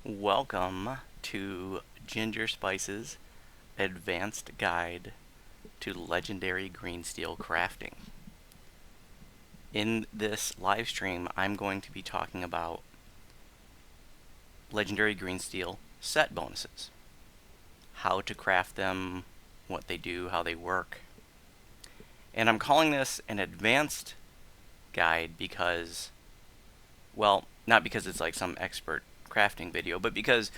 Welcome to Ginger Spice's Advanced Guide to Legendary Green Steel Crafting. In this live stream, I'm going to be talking about Legendary Green Steel set bonuses, how to craft them, what they do, how they work. And I'm calling this an advanced guide because, well, not because it's like some expert crafting video, but because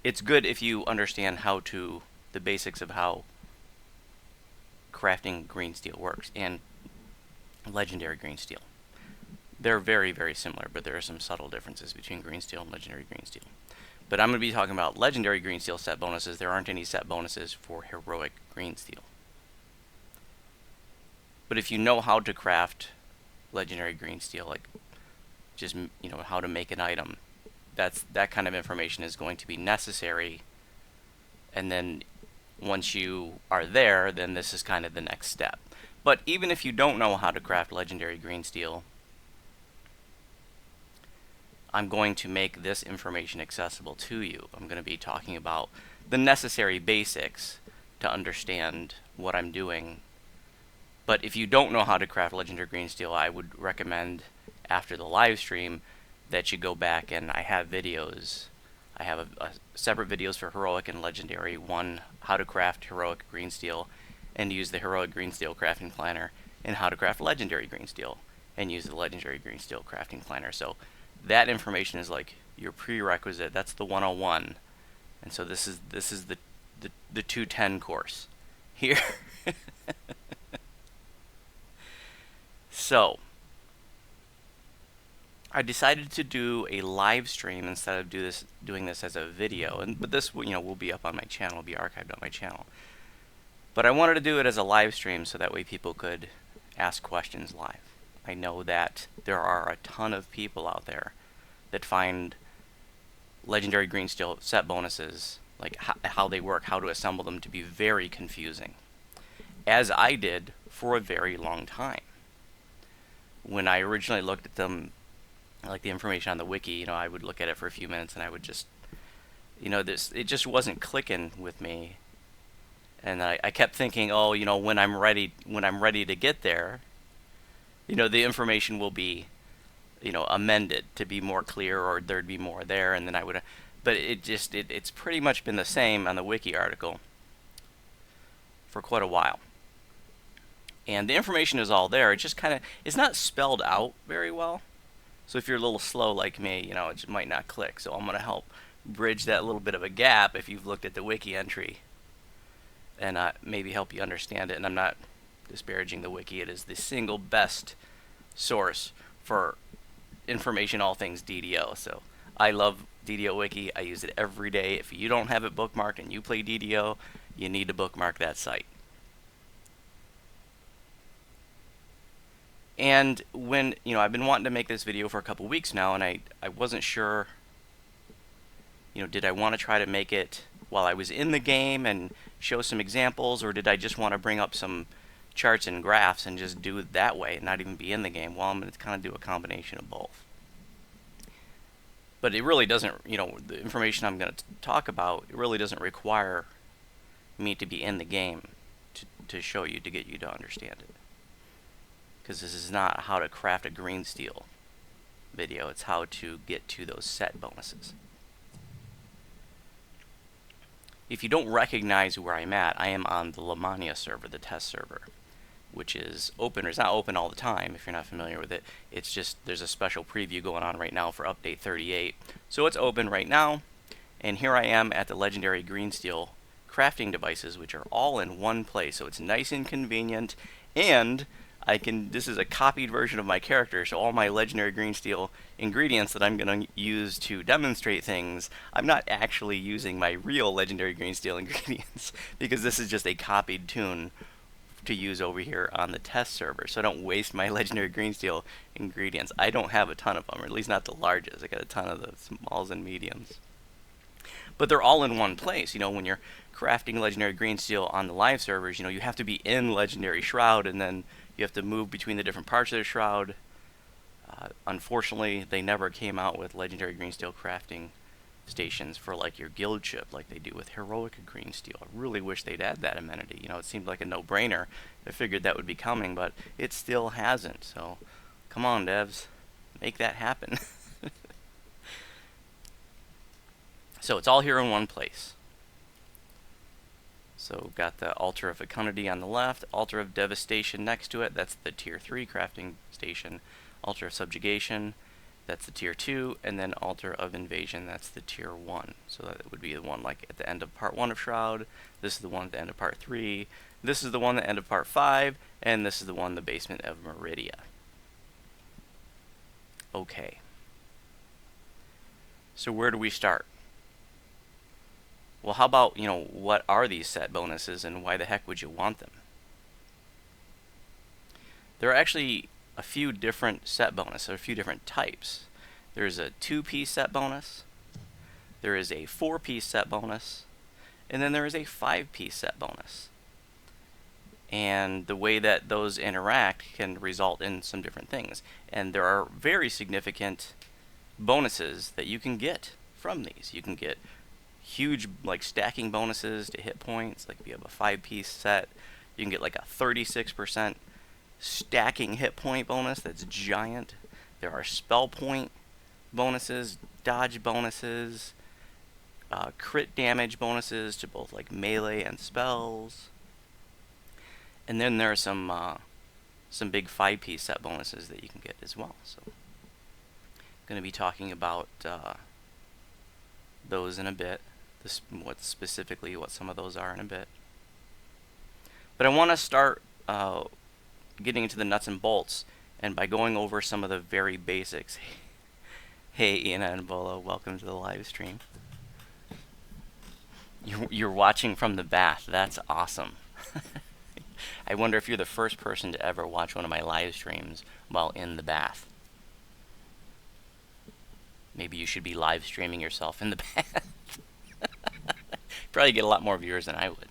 it's good if you understand the basics of how crafting green steel works and legendary green steel. They're very, very similar, but there are some subtle differences between green steel and legendary green steel. But I'm going to be talking about legendary green steel set bonuses. There aren't any set bonuses for heroic green steel. But if you know how to craft legendary green steel, like just how to make an item, that kind of information is going to be necessary. And then once you are there, then this is kind of the next step. But even if you don't know how to craft legendary green steel, I'm going to make this information accessible to you. I'm going to be talking about the necessary basics to understand what I'm doing. But if you don't know how to craft legendary green steel, I would recommend after the live stream that you go back, and I have videos. I have a separate videos for heroic and legendary. One, how to craft heroic green steel and use the heroic green steel crafting planner, and how to craft legendary green steel and use the legendary green steel crafting planner. So that information is like your prerequisite. That's the 101. And so this is the 210 course here. So I decided to do a live stream instead of doing this as a video, but this will be up on my channel, will be archived on my channel. But I wanted to do it as a live stream so that way people could ask questions live. I know that there are a ton of people out there that find legendary green steel set bonuses, like how they work, how to assemble them, to be very confusing, as I did for a very long time. When I originally looked at them, like the information on the wiki, I would look at it for a few minutes and I would just, it just wasn't clicking with me. And I kept thinking, oh, when I'm ready to get there, the information will be, amended to be more clear, or there'd be more there, and then I would, but it's pretty much been the same on the wiki article for quite a while. And the information is all there. It just it's not spelled out very well. So if you're a little slow like me, it just might not click. So I'm going to help bridge that little bit of a gap if you've looked at the wiki entry, and maybe help you understand it. And I'm not disparaging the wiki. It is the single best source for information, all things DDO. So I love DDO Wiki. I use it every day. If you don't have it bookmarked and you play DDO, you need to bookmark that site. And when, I've been wanting to make this video for a couple weeks now, and I wasn't sure, did I want to try to make it while I was in the game and show some examples, or did I just want to bring up some charts and graphs and just do it that way and not even be in the game? Well, I'm going to kind of do a combination of both. But it really doesn't, the information I'm going to talk about, it really doesn't require me to be in the game to show you, to get you to understand it. Because this is not how to craft a green steel video, it's how to get to those set bonuses. If you don't recognize where I'm at, I am on the Lamannia server, the test server, which is open, or it's not open all the time if you're not familiar with it. It's just there's a special preview going on right now for update 38. So it's open right now, and here I am at the legendary green steel crafting devices, which are all in one place. So it's nice and convenient, and this is a copied version of my character, so all my legendary green steel ingredients that I'm going to use to demonstrate things, I'm not actually using my real legendary green steel ingredients, because this is just a copied tune to use over here on the test server, so I don't waste my legendary green steel ingredients. I don't have a ton of them, or at least not the largest. I got a ton of the smalls and mediums. But they're all in one place. When you're crafting legendary green steel on the live servers, you have to be in legendary shroud, and then you have to move between the different parts of the shroud. Unfortunately, they never came out with legendary green steel crafting stations for like your guild ship, like they do with heroic green steel. I really wish they'd add that amenity. You know, it seemed like a no-brainer. I figured that would be coming, but it still hasn't. So, come on, devs, make that happen. So it's all here in one place. So got the Altar of Fecundity on the left, Altar of Devastation next to it. That's the tier 3 crafting station. Altar of Subjugation, that's the tier 2, and then Altar of Invasion, that's the tier 1. So that would be the one like at the end of part 1 of Shroud. This is the one at the end of part 3. This is the one at the end of part 5, and this is the one, the Basement of Meridia. Okay. So where do we start? Well, how about, you know, what are these set bonuses and why the heck would you want them? There are actually a few different set bonuses, a few different types. There's a 2-piece set bonus, there is a 4-piece set bonus, and then there is a 5-piece set bonus. And the way that those interact can result in some different things. And there are very significant bonuses that you can get from these. You can get huge like stacking bonuses to hit points, like if you have a 5-piece set, you can get like a 36% stacking hit point bonus that's giant. There are spell point bonuses, dodge bonuses, crit damage bonuses to both like melee and spells. And then there are some big 5-piece set bonuses that you can get as well. So I'm going to be talking about those in a bit. What some of those are in a bit. But I want to start getting into the nuts and bolts, and by going over some of the very basics. Hey, Ian and Bolo, welcome to the live stream. You're watching from the bath. That's awesome. I wonder if you're the first person to ever watch one of my live streams while in the bath. Maybe you should be live streaming yourself in the bath. Probably get a lot more viewers than I would.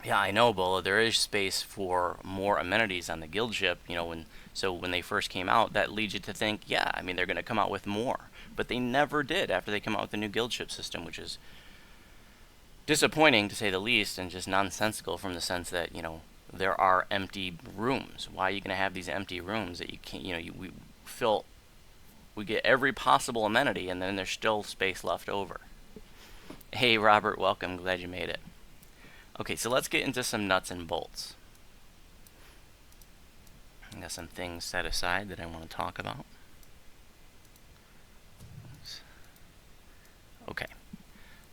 Yeah, I know, Bolo. There is space for more amenities on the guild ship. You know, when they first came out, that leads you to think, yeah, I mean, they're going to come out with more. But they never did after they come out with the new guild ship system, which is disappointing to say the least, and just nonsensical from the sense that, you know, there are empty rooms. Why are you going to have these empty rooms that you can't, you know, we get every possible amenity, and then there's still space left over. Hey, Robert, welcome. Glad you made it. Okay, so let's get into some nuts and bolts. I got some things set aside that I want to talk about. Oops. Okay,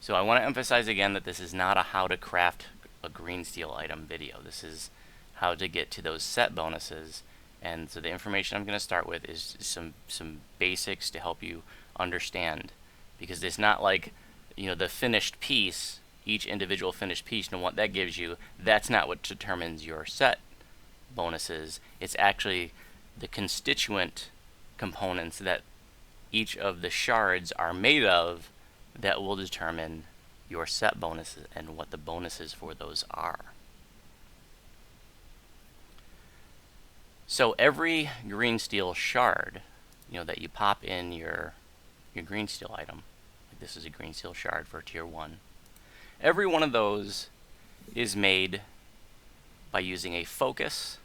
so I want to emphasize again that this is not a how to craft a green steel item video. This is how to get to those set bonuses. And so the information I'm going to start with is some basics to help you understand, because it's not like, you know, the finished piece, each individual finished piece, and what that gives you, that's not what determines your set bonuses. It's actually the constituent components that each of the shards are made of that will determine your set bonuses and what the bonuses for those are. So every green steel shard, you know, that you pop in your green steel item, like this is a green steel shard for tier 1, every one of those is made by using a focus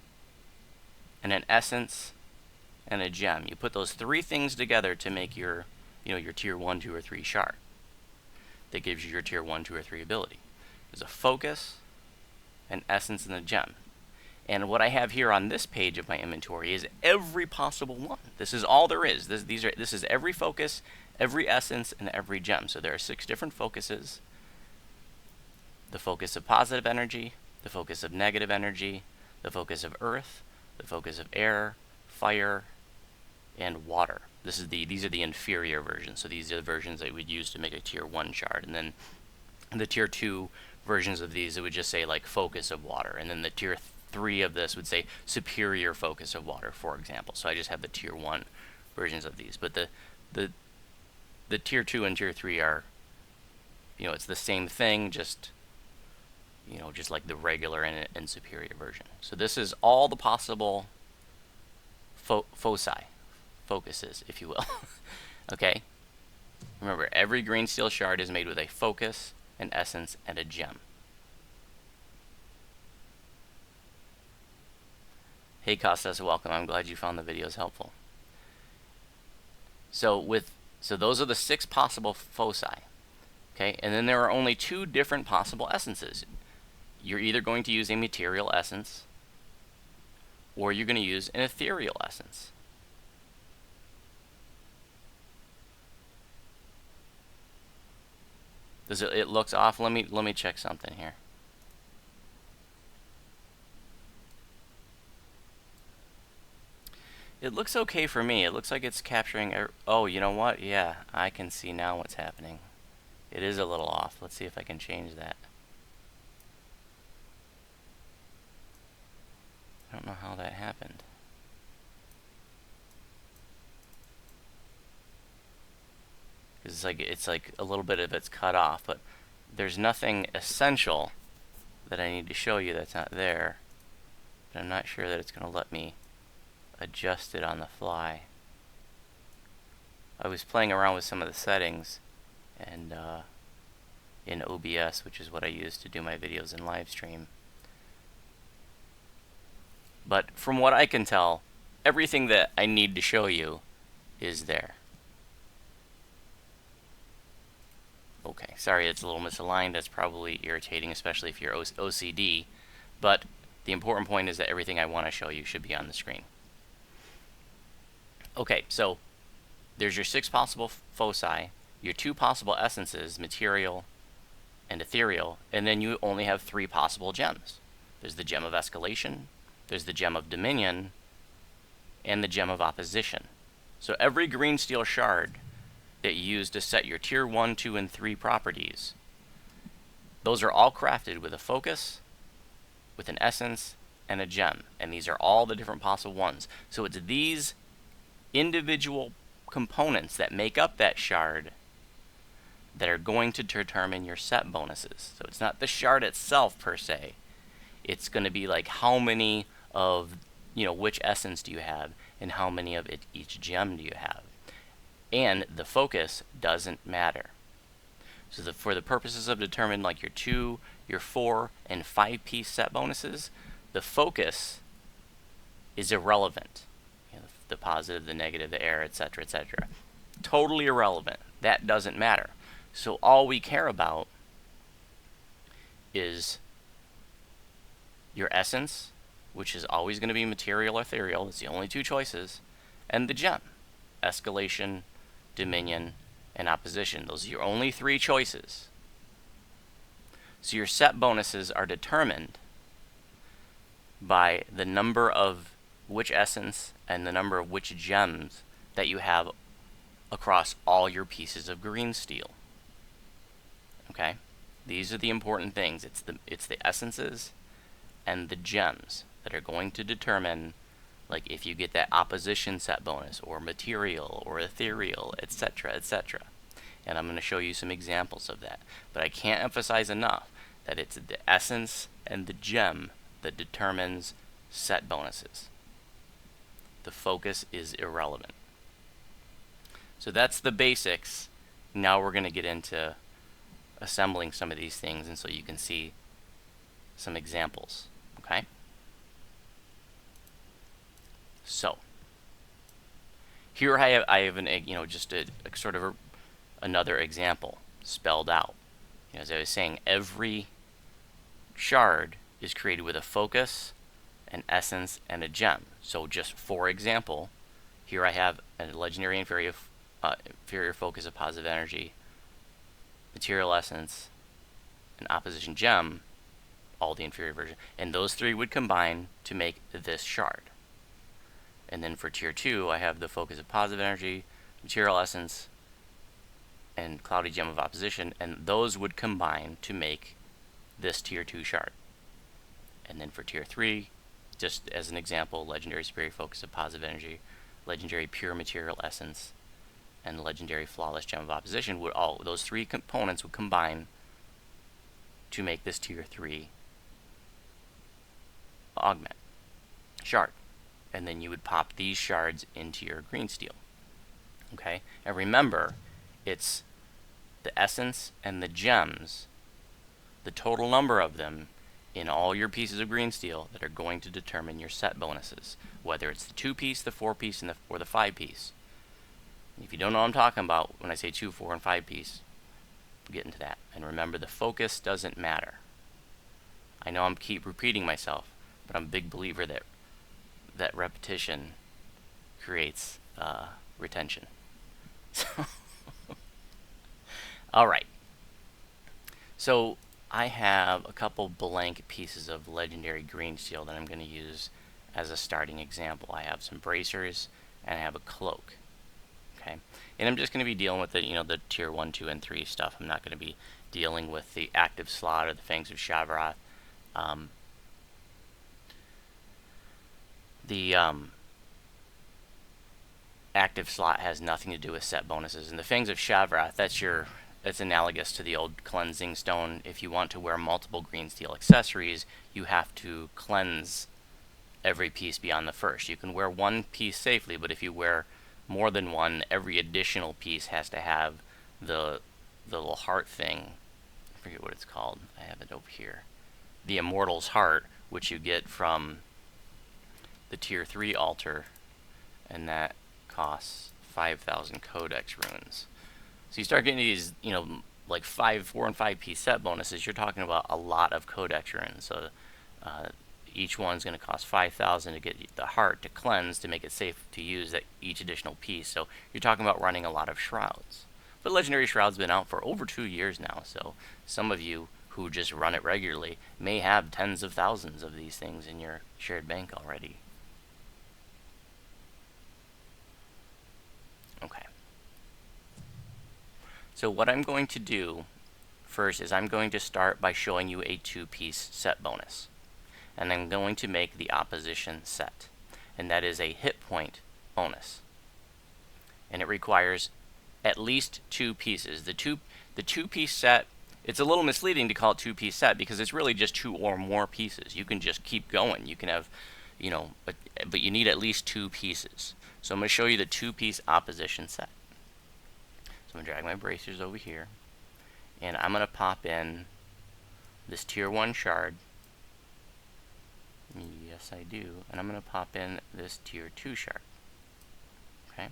and an essence and a gem. You put those 3 things together to make your, you know, your tier 1, 2, or 3 shard that gives you your tier 1, 2, or 3 ability. There's a focus, an essence, and a gem. And what I have here on this page of my inventory is every possible one. This is all there is. This is every focus, every essence, and every gem. So there are 6 different focuses. The focus of positive energy, the focus of negative energy, the focus of earth, the focus of air, fire, and water. These are the inferior versions. So these are the versions that we'd use to make a tier 1 shard. And then the tier 2 versions of these, it would just say like focus of water. And then the tier 3 of this would say superior focus of water, for example. So I just have the tier 1 versions of these. But the tier 2 and tier 3 are, you know, it's the same thing, just, you know, just like the regular and superior version. So this is all the possible focuses, if you will, Okay? Remember, every green steel shard is made with a focus, an essence, and a gem. Hey Costas, welcome. I'm glad you found the videos helpful. So those are the 6 possible foci. Okay, and then there are only 2 different possible essences. You're either going to use a material essence or you're going to use an ethereal essence. Does it looks off? Let me check something here. It looks okay for me. It looks like it's capturing. Oh, you know what? Yeah, I can see now what's happening. It is a little off. Let's see if I can change that. I don't know how that happened. It's like a little bit of it's cut off, but there's nothing essential that I need to show you that's not there. But I'm not sure that it's going to let me adjust it on the fly. I was playing around with some of the settings and in OBS, which is what I use to do my videos in live stream. But from what I can tell, everything that I need to show you is there. Okay, sorry it's a little misaligned. That's probably irritating, especially if you're OCD. But the important point is that everything I want to show you should be on the screen. Okay, so there's your 6 possible foci, your 2 possible essences, material and ethereal, and then you only have 3 possible gems. There's the gem of escalation, there's the gem of dominion, and the gem of opposition. So every green steel shard that you use to set your tier 1, 2, and 3 properties, those are all crafted with a focus, with an essence, and a gem. And these are all the different possible ones. So it's these individual components that make up that shard that are going to determine your set bonuses. So it's not the shard itself per se. It's going to be like how many of, which essence do you have and how many of each gem do you have. And the focus doesn't matter. So for the purposes of determining like your 2, your 4, and 5-piece set bonuses, the focus is irrelevant. The positive, the negative, the error, etc., etc. Totally irrelevant. That doesn't matter. So all we care about is your essence, which is always going to be material or ethereal. It's the only 2 choices. And the gem, escalation, dominion, and opposition. Those are your only 3 choices. So your set bonuses are determined by the number of which essence and the number of which gems that you have across all your pieces of green steel. Okay? These are the important things. It's the essences and the gems that are going to determine like if you get that opposition set bonus or material or ethereal, etc., etc. And I'm going to show you some examples of that. But I can't emphasize enough that it's the essence and the gem that determines set bonuses. The focus is irrelevant. So that's the basics. Now we're going to get into assembling some of these things, and so you can see some examples. Okay? So here I have an just a sort of another example spelled out. As I was saying, every shard is created with a focus, an essence, and a gem. So just for example, here I have a legendary inferior focus of positive energy, material essence, an opposition gem, all the inferior version, and those 3 would combine to make this shard. And then for tier 2, I have the focus of positive energy, material essence, and cloudy gem of opposition, and those would combine to make this tier 2 shard. And then for tier 3, just as an example, legendary superior focus of positive energy, legendary pure material essence, and legendary flawless gem of opposition would those 3 components would combine to make this tier 3 augment shard. And then you would pop these shards into your green steel. Okay, and remember, it's the essence and the gems, the total number of them in all your pieces of green steel, that are going to determine your set bonuses, whether it's the 2-piece, the 4-piece, or the 5-piece. If you don't know what I'm talking about when I say 2, 4, and 5-piece, we'll get into that. And remember, the focus doesn't matter. I know I'm keep repeating myself, but I'm a big believer that repetition creates retention. All right. So I have a couple blank pieces of legendary green steel that I'm going to use as a starting example. I have some bracers and I have a cloak. Okay, and I'm just going to be dealing with the the tier 1, 2, and 3 stuff. I'm not going to be dealing with the active slot or the Fangs of Shavroth. The active slot has nothing to do with set bonuses, and the Fangs of Shavroth, that's analogous to the old cleansing stone. If you want to wear multiple green steel accessories, you have to cleanse every piece beyond the first. You can wear one piece safely, but if you wear more than one, every additional piece has to have the little heart thing. I forget what it's called. I have it over here. The Immortal's Heart, which you get from the tier 3 altar, and that costs 5,000 codex runes. So you start getting these, like 4 and 5-piece set bonuses. You're talking about a lot of codex runes. So each one's going to cost 5,000 to get the heart to cleanse, to make it safe to use each additional piece. So you're talking about running a lot of shrouds. But Legendary Shroud's been out for over 2 years now, so some of you who just run it regularly may have tens of thousands of these things in your shared bank already. Okay. So what I'm going to do first is I'm going to start by showing you a 2-piece set bonus. And I'm going to make the opposition set, and that is a hit point bonus, and it requires at least 2 pieces. The 2-piece set, it's a little misleading to call it 2-piece set because it's really just 2 or more pieces. You can just keep going. You can have, but you need at least 2 pieces. So I'm going to show you the 2-piece opposition set. So I'm going to drag my bracers over here, and I'm going to pop in this tier 1 shard. Yes, I do. And I'm going to pop in this tier 2 shard. Okay.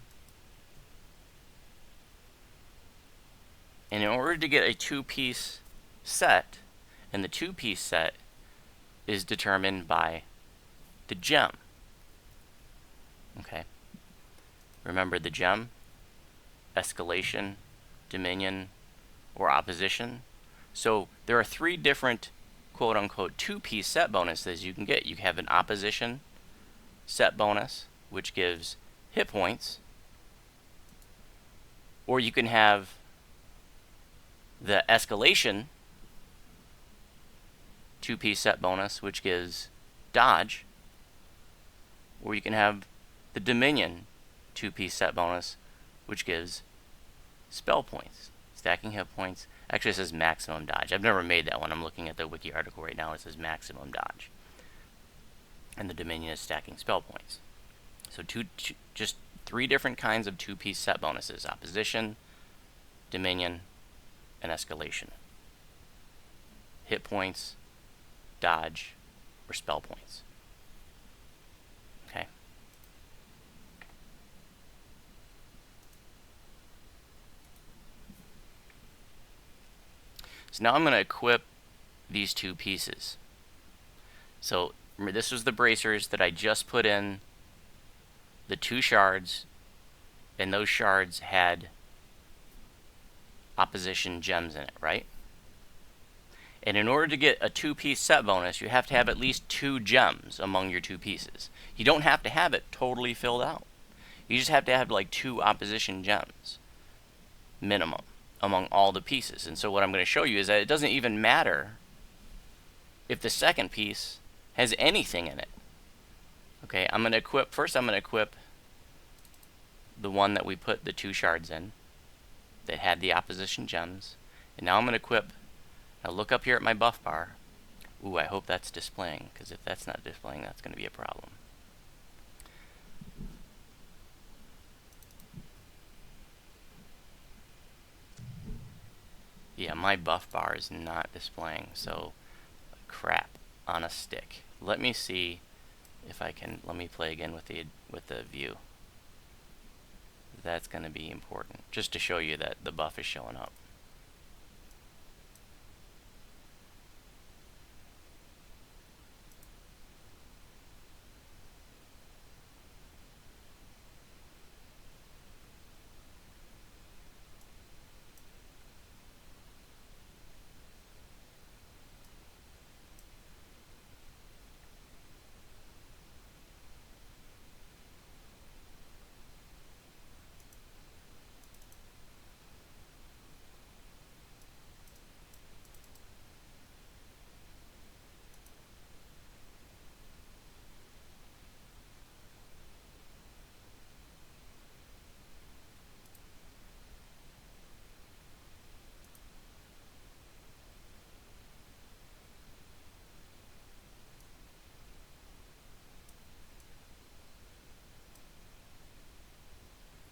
And in order to get a 2-piece set, and the 2-piece set is determined by the gem. Okay. Remember the gem, escalation, dominion, or opposition. So there are 3 different quote-unquote 2-piece set bonuses you can get. You have an opposition set bonus, which gives hit points, or you can have the escalation 2-piece set bonus, which gives dodge, or you can have the dominion 2-piece set bonus, which gives spell points, stacking hit points. Actually, it says maximum dodge. I've never made that one. I'm looking at the wiki article right now. It says maximum dodge. And the dominion is stacking spell points. So just 3 different kinds of 2-piece set bonuses: opposition, dominion, and escalation. Hit points, dodge, or spell points. Okay. So now I'm going to equip these 2 pieces. So remember, this was the bracers that I just put in the 2 shards, and those shards had opposition gems in it, right? And in order to get a 2-piece set bonus, you have to have at least 2 gems among your 2 pieces. You don't have to have it totally filled out. You just have to have like 2 opposition gems minimum among all the pieces. And so what I'm going to show you is that it doesn't even matter if the second piece has anything in it. Okay, I'm going to equip the one that we put the 2 shards in that had the opposition gems. And now I'm going to equip, now look up here at my buff bar. Ooh, I hope that's displaying, because if that's not displaying, that's going to be a problem. Yeah, my buff bar is not displaying, so crap on a stick. Let me see if I can, let me play again with the view. That's going to be important, just to show you that the buff is showing up.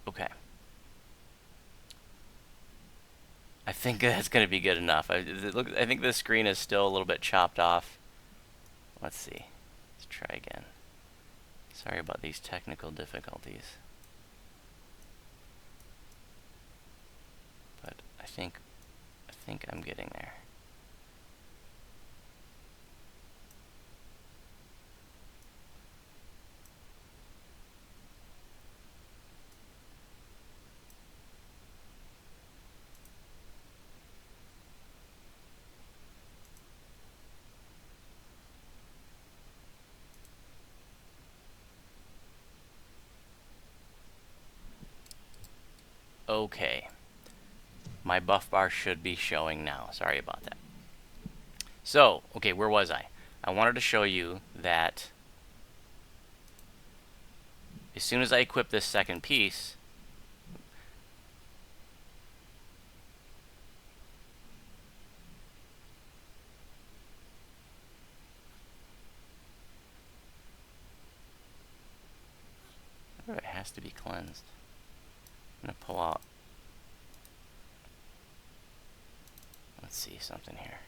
Okay. I think that's going to be good enough. I think this screen is still a little bit chopped off. Let's see. Let's try again. Sorry about these technical difficulties. But I think I'm getting there. Okay. My buff bar should be showing now. Sorry about that. So, okay, where was I? I wanted to show you that as soon as I equip this second piece, it has to be cleansed. I'm going to pull out, let's see something here.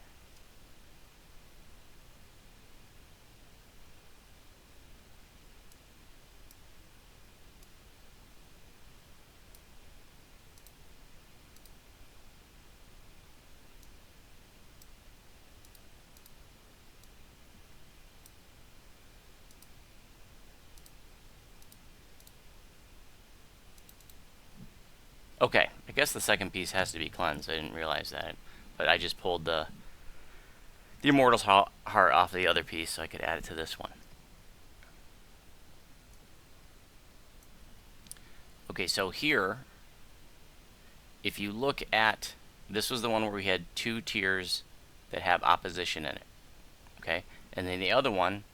Okay, I guess the second piece has to be cleansed. I didn't realize that, but I just pulled the Immortal's Heart off the other piece so I could add it to this one. Okay, so here, if you look at, this was the one where we had two tiers that have opposition in it, okay? And then the other one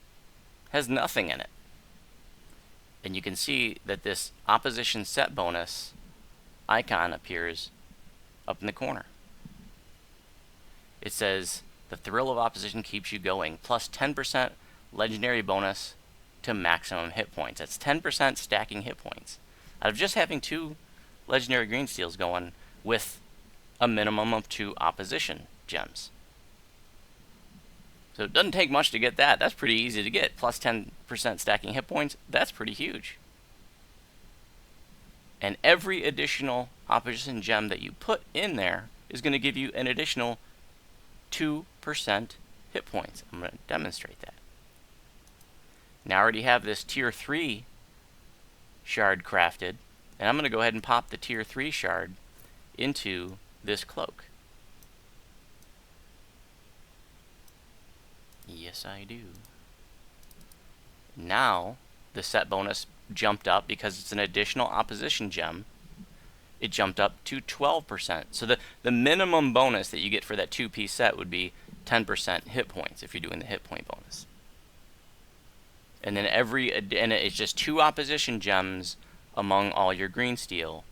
has nothing in it. And you can see that this opposition set bonus icon appears up in the corner. It says, the thrill of opposition keeps you going, plus 10% legendary bonus to maximum hit points. That's 10% stacking hit points out of just having two legendary green steels going with a minimum of 2 opposition gems. So it doesn't take much to get that. That's pretty easy to get. Plus 10% stacking hit points, that's pretty huge. And every additional opposition gem that you put in there is going to give you an additional 2% hit points. I'm going to demonstrate that. Now I already have this tier 3 shard crafted, and I'm going to go ahead and pop the tier 3 shard into this cloak. Yes, I do. Now the set bonus jumped up because it's an additional opposition gem. It jumped up to 12%. So the minimum bonus that you get for that 2-piece set would be 10% hit points if you're doing the hit point bonus. And then and it's just 2 opposition gems among all your green steel,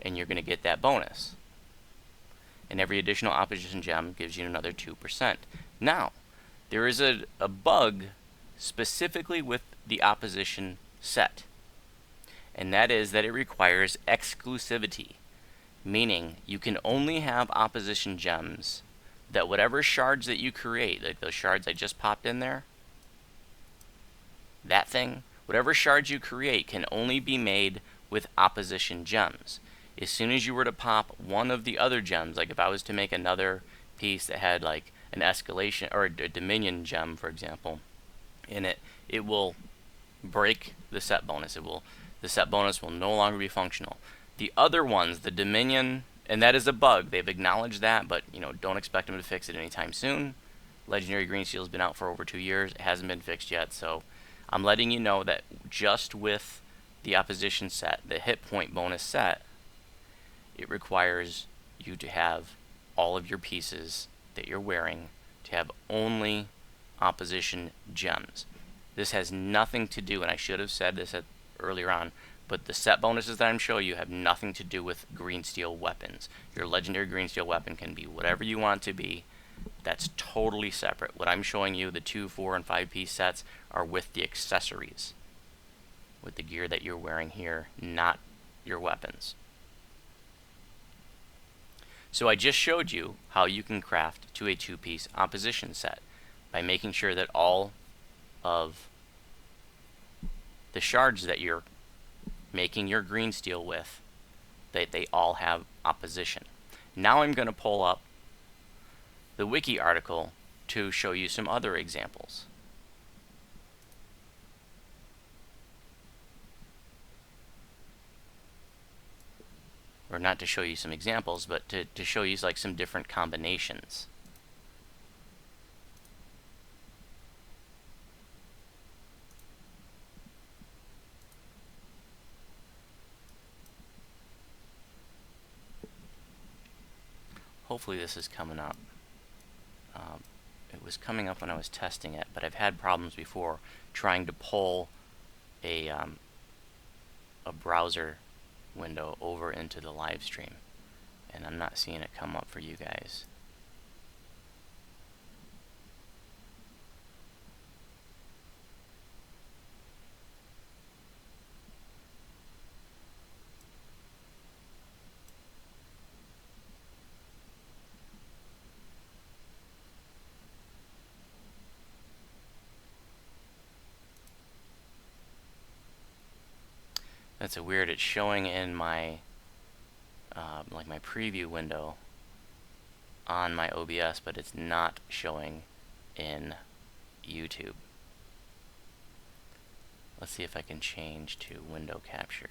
and you're going to get that bonus. And every additional opposition gem gives you another 2%. Now, there is a bug specifically with the opposition set, and that is that it requires exclusivity. meaning you can only have opposition gems that whatever shards that you create, like those shards I just popped in there, that thing, whatever shards you create can only be made with opposition gems. As soon as you were to pop one of the other gems, like if I was to make another piece that had like an escalation or a dominion gem, for example, in it, it will break the set bonus. The set bonus will no longer be functional. The other ones, the dominion, and that is a bug. They've acknowledged that, but don't expect them to fix it anytime soon. Legendary Green Steel has been out for over 2 years. It hasn't been fixed yet, so I'm letting you know that just with the opposition set, the hit point bonus set, it requires you to have all of your pieces that you're wearing to have only opposition gems. This has nothing to do, and I should have said this earlier on, but the set bonuses that I'm showing you have nothing to do with green steel weapons. Your legendary green steel weapon can be whatever you want it to be. That's totally separate. What I'm showing you, the 2, 4, and 5 piece sets, are with the accessories, with the gear that you're wearing here, not your weapons. So I just showed you how you can craft to a 2-piece opposition set by making sure that all of the shards that you're making your green steel with, that they all have opposition. Now I'm going to pull up the wiki article to show you some other examples. Or not to show you some examples, but to show you like some different combinations. Hopefully this is coming up. It was coming up when I was testing it, but I've had problems before trying to pull a browser window over into the live stream, and I'm not seeing it come up for you guys. That's a weird. It's showing in my like my preview window on my OBS, but it's not showing in YouTube. Let's see if I can change to window capture.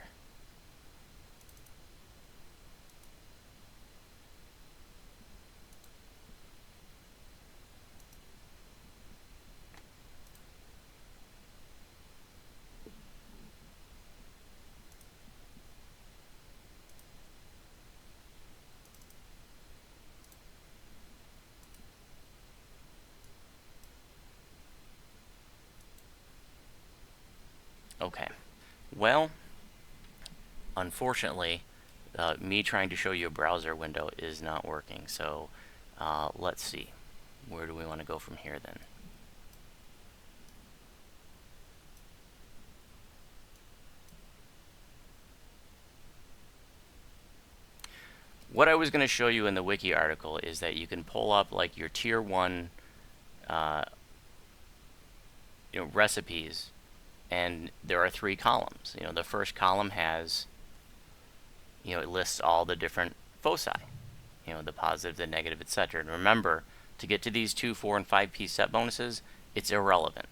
Okay, well, unfortunately, me trying to show you a browser window is not working, so let's see. Where do we want to go from here then? What I was going to show you in the wiki article is that you can pull up like your tier 1 recipes, and there are 3 columns. The first column has, it lists all the different foci, the positive, the negative, etc. And remember, to get to these 2, 4, and 5 piece set bonuses, it's irrelevant.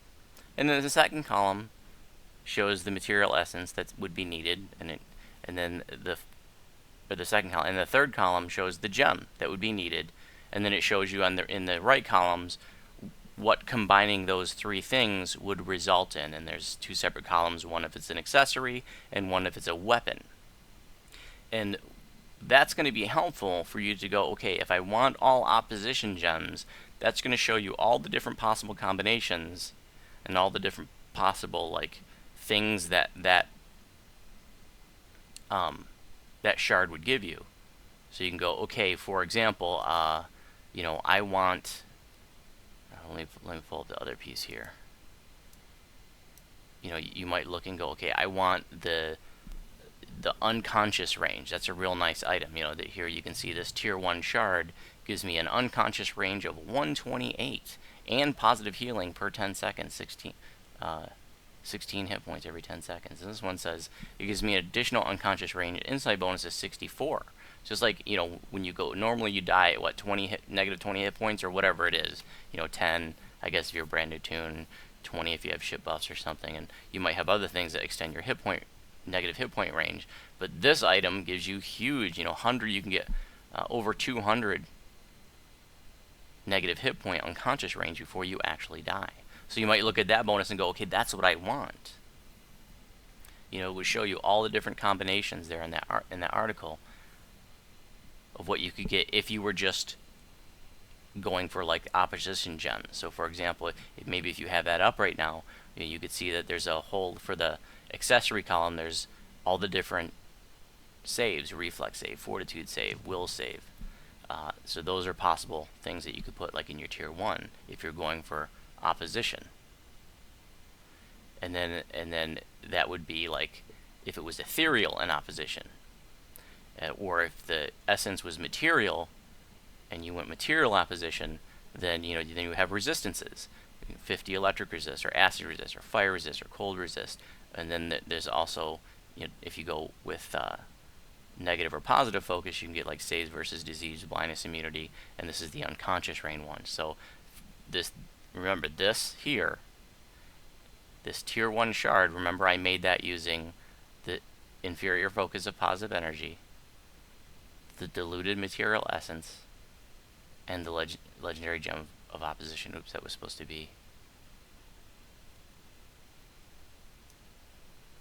And then the second column shows the material essence that would be needed, and then the second column, and the third column shows the gem that would be needed, and then it shows you in the right columns what combining those 3 things would result in. And there's 2 separate columns, one if it's an accessory and one if it's a weapon. And that's going to be helpful for you to go, okay, if I want all opposition gems, that's going to show you all the different possible combinations and all the different possible like things that shard would give you. So you can go, okay, for example, I want, let me pull up the other piece here. You might look and go, okay, I want the the unconscious range. That's a real nice item. You know, that here you can see this tier 1 shard gives me an unconscious range of 128 and positive healing per 10 seconds, 16 hit points every 10 seconds. And this one says it gives me an additional unconscious range. Insight bonus is 64. Just like, you know, when you go, normally you die at what, negative 20 hit points or whatever it is. You know, 10, I guess if you're a brand new tune, 20 if you have ship buffs or something, and you might have other things that extend your negative hit point range. But this item gives you huge, you know, 100, you can get over 200 negative hit point unconscious range before you actually die. So you might look at that bonus and go, okay, that's what I want. You know, it would show you all the different combinations there in that article of what you could get if you were just going for like opposition gems. So for example, maybe if you have that up right now, you could see that there's a whole, for the accessory column, there's all the different saves: reflex save, fortitude save, will save. So those are possible things that you could put like in your tier 1 if you're going for opposition. And then that would be like if it was ethereal in opposition, or if the essence was material and you went material opposition, then you have resistances: 50 electric resist, or acid resist, or fire resist, or cold resist. And then there's also, if you go with negative or positive focus, you can get like saves versus disease, blindness, immunity, and this is the unconscious range one. So remember this here, this tier 1 shard, remember I made that using the inferior focus of positive energy, the diluted material essence, and the legendary gem of opposition. Oops, that was supposed to be,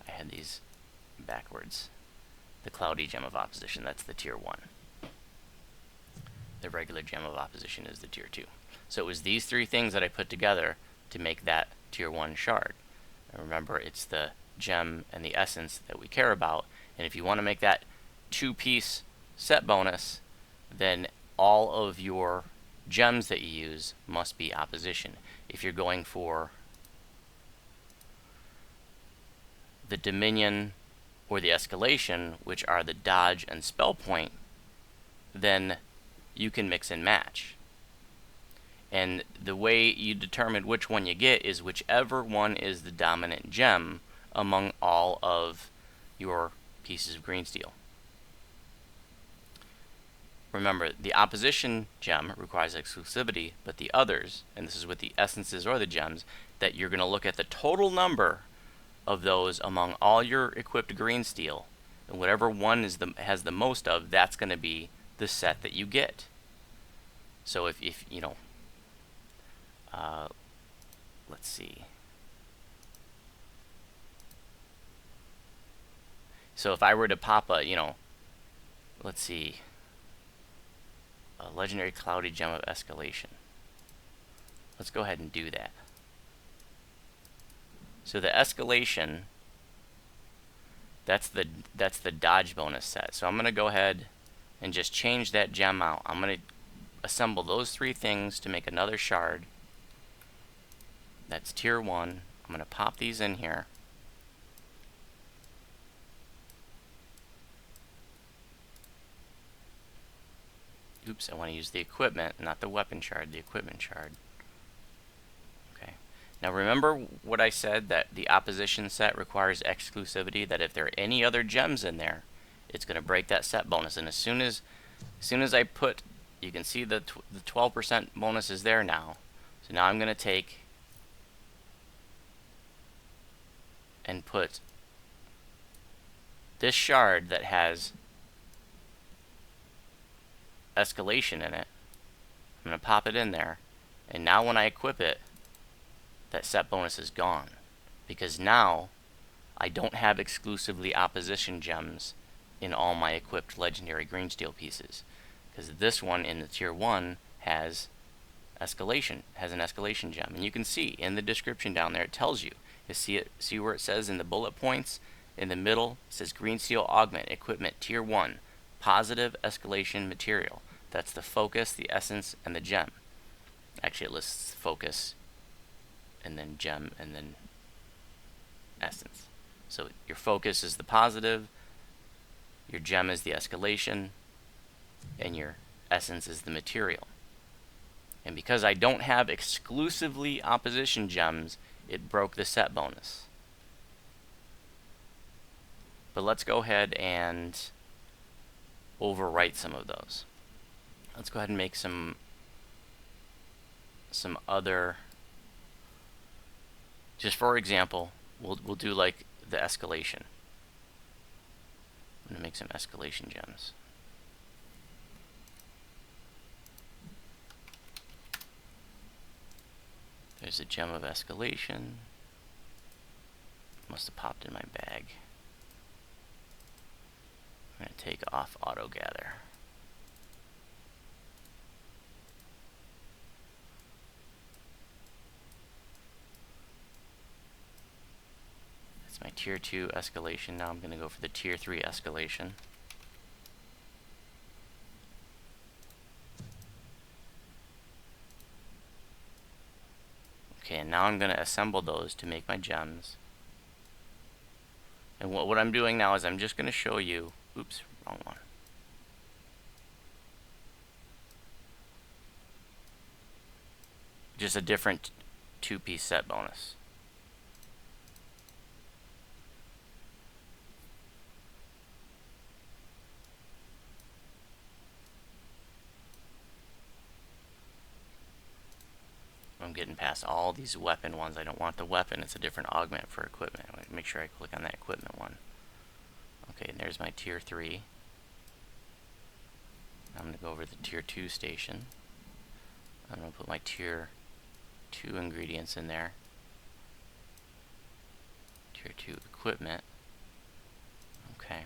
I had these backwards. The cloudy gem of opposition, that's the tier 1. The regular gem of opposition is the tier 2. So it was these 3 things that I put together to make that tier 1 shard. And remember, it's the gem and the essence that we care about. And if you want to make that 2-piece set bonus, then all of your gems that you use must be opposition. If you're going for the Dominion or the Escalation, which are the dodge and spell point, then you can mix and match. And the way you determine which one you get is whichever one is the dominant gem among all of your pieces of green steel. Remember, the opposition gem requires exclusivity, but the others, and this is with the essences or the gems, that you're going to look at the total number of those among all your equipped green steel, and whatever one has the most of, that's going to be the set that you get. So if let's see. So if I were to pop a, let's see, a legendary cloudy gem of escalation. Let's go ahead and do that. So the escalation, that's the dodge bonus set. So I'm going to go ahead and just change that gem out. I'm going to assemble those 3 things to make another shard. That's tier 1. I'm going to pop these in here. Oops, I want to use the equipment, not the weapon shard, the equipment shard. Okay. Now remember what I said, that the opposition set requires exclusivity, that if there are any other gems in there, it's going to break that set bonus. And as soon as I put, you can see the 12% bonus is there now. So now I'm going to take and put this shard that has escalation in it. I'm going to pop it in there, and now when I equip it, that set bonus is gone, because now I don't have exclusively opposition gems in all my equipped legendary green steel pieces, because this one in the tier 1 has escalation, has an escalation gem. And you can see in the description down there, it tells you. You see where it says in the bullet points in the middle, it says green steel augment equipment tier 1 positive escalation material. That's the focus, the essence, and the gem. Actually, it lists focus and then gem and then essence. So your focus is the positive, Your gem is the escalation, and your essence is the material. And because I don't have exclusively opposition gems, it broke the set bonus. But let's go ahead and overwrite some of those. Let's go ahead and make some other, just for example, we'll do like the escalation. I'm going to make some escalation gems. There's a gem of escalation. Must have popped in my bag. I'm going to take off auto gather. That's my tier 2 escalation. Now I'm going to go for the tier 3 escalation. Okay, and now I'm going to assemble those to make my gems. And what I'm doing now is I'm just going to show you, oops, wrong one. Just a different 2-piece set bonus. I'm getting past all these weapon ones. I don't want the weapon. It's a different augment for equipment. Make sure I click on that equipment one. Okay, and there's my tier 3. I'm going to go over to the tier 2 station. I'm going to put my tier 2 ingredients in there. Tier 2 equipment. Okay.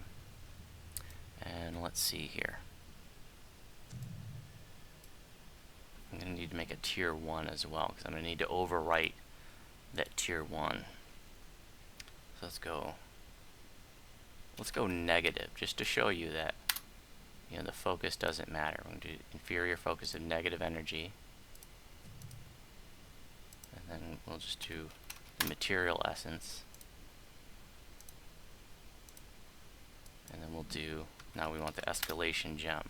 And let's see here. I'm going to need to make a tier 1 as well, because I'm going to need to overwrite that tier 1. So let's go negative, just to show you that, you know, the focus doesn't matter. We're going to do inferior focus of negative energy. And then we'll just do the material essence. And then we'll do, now we want the escalation gem.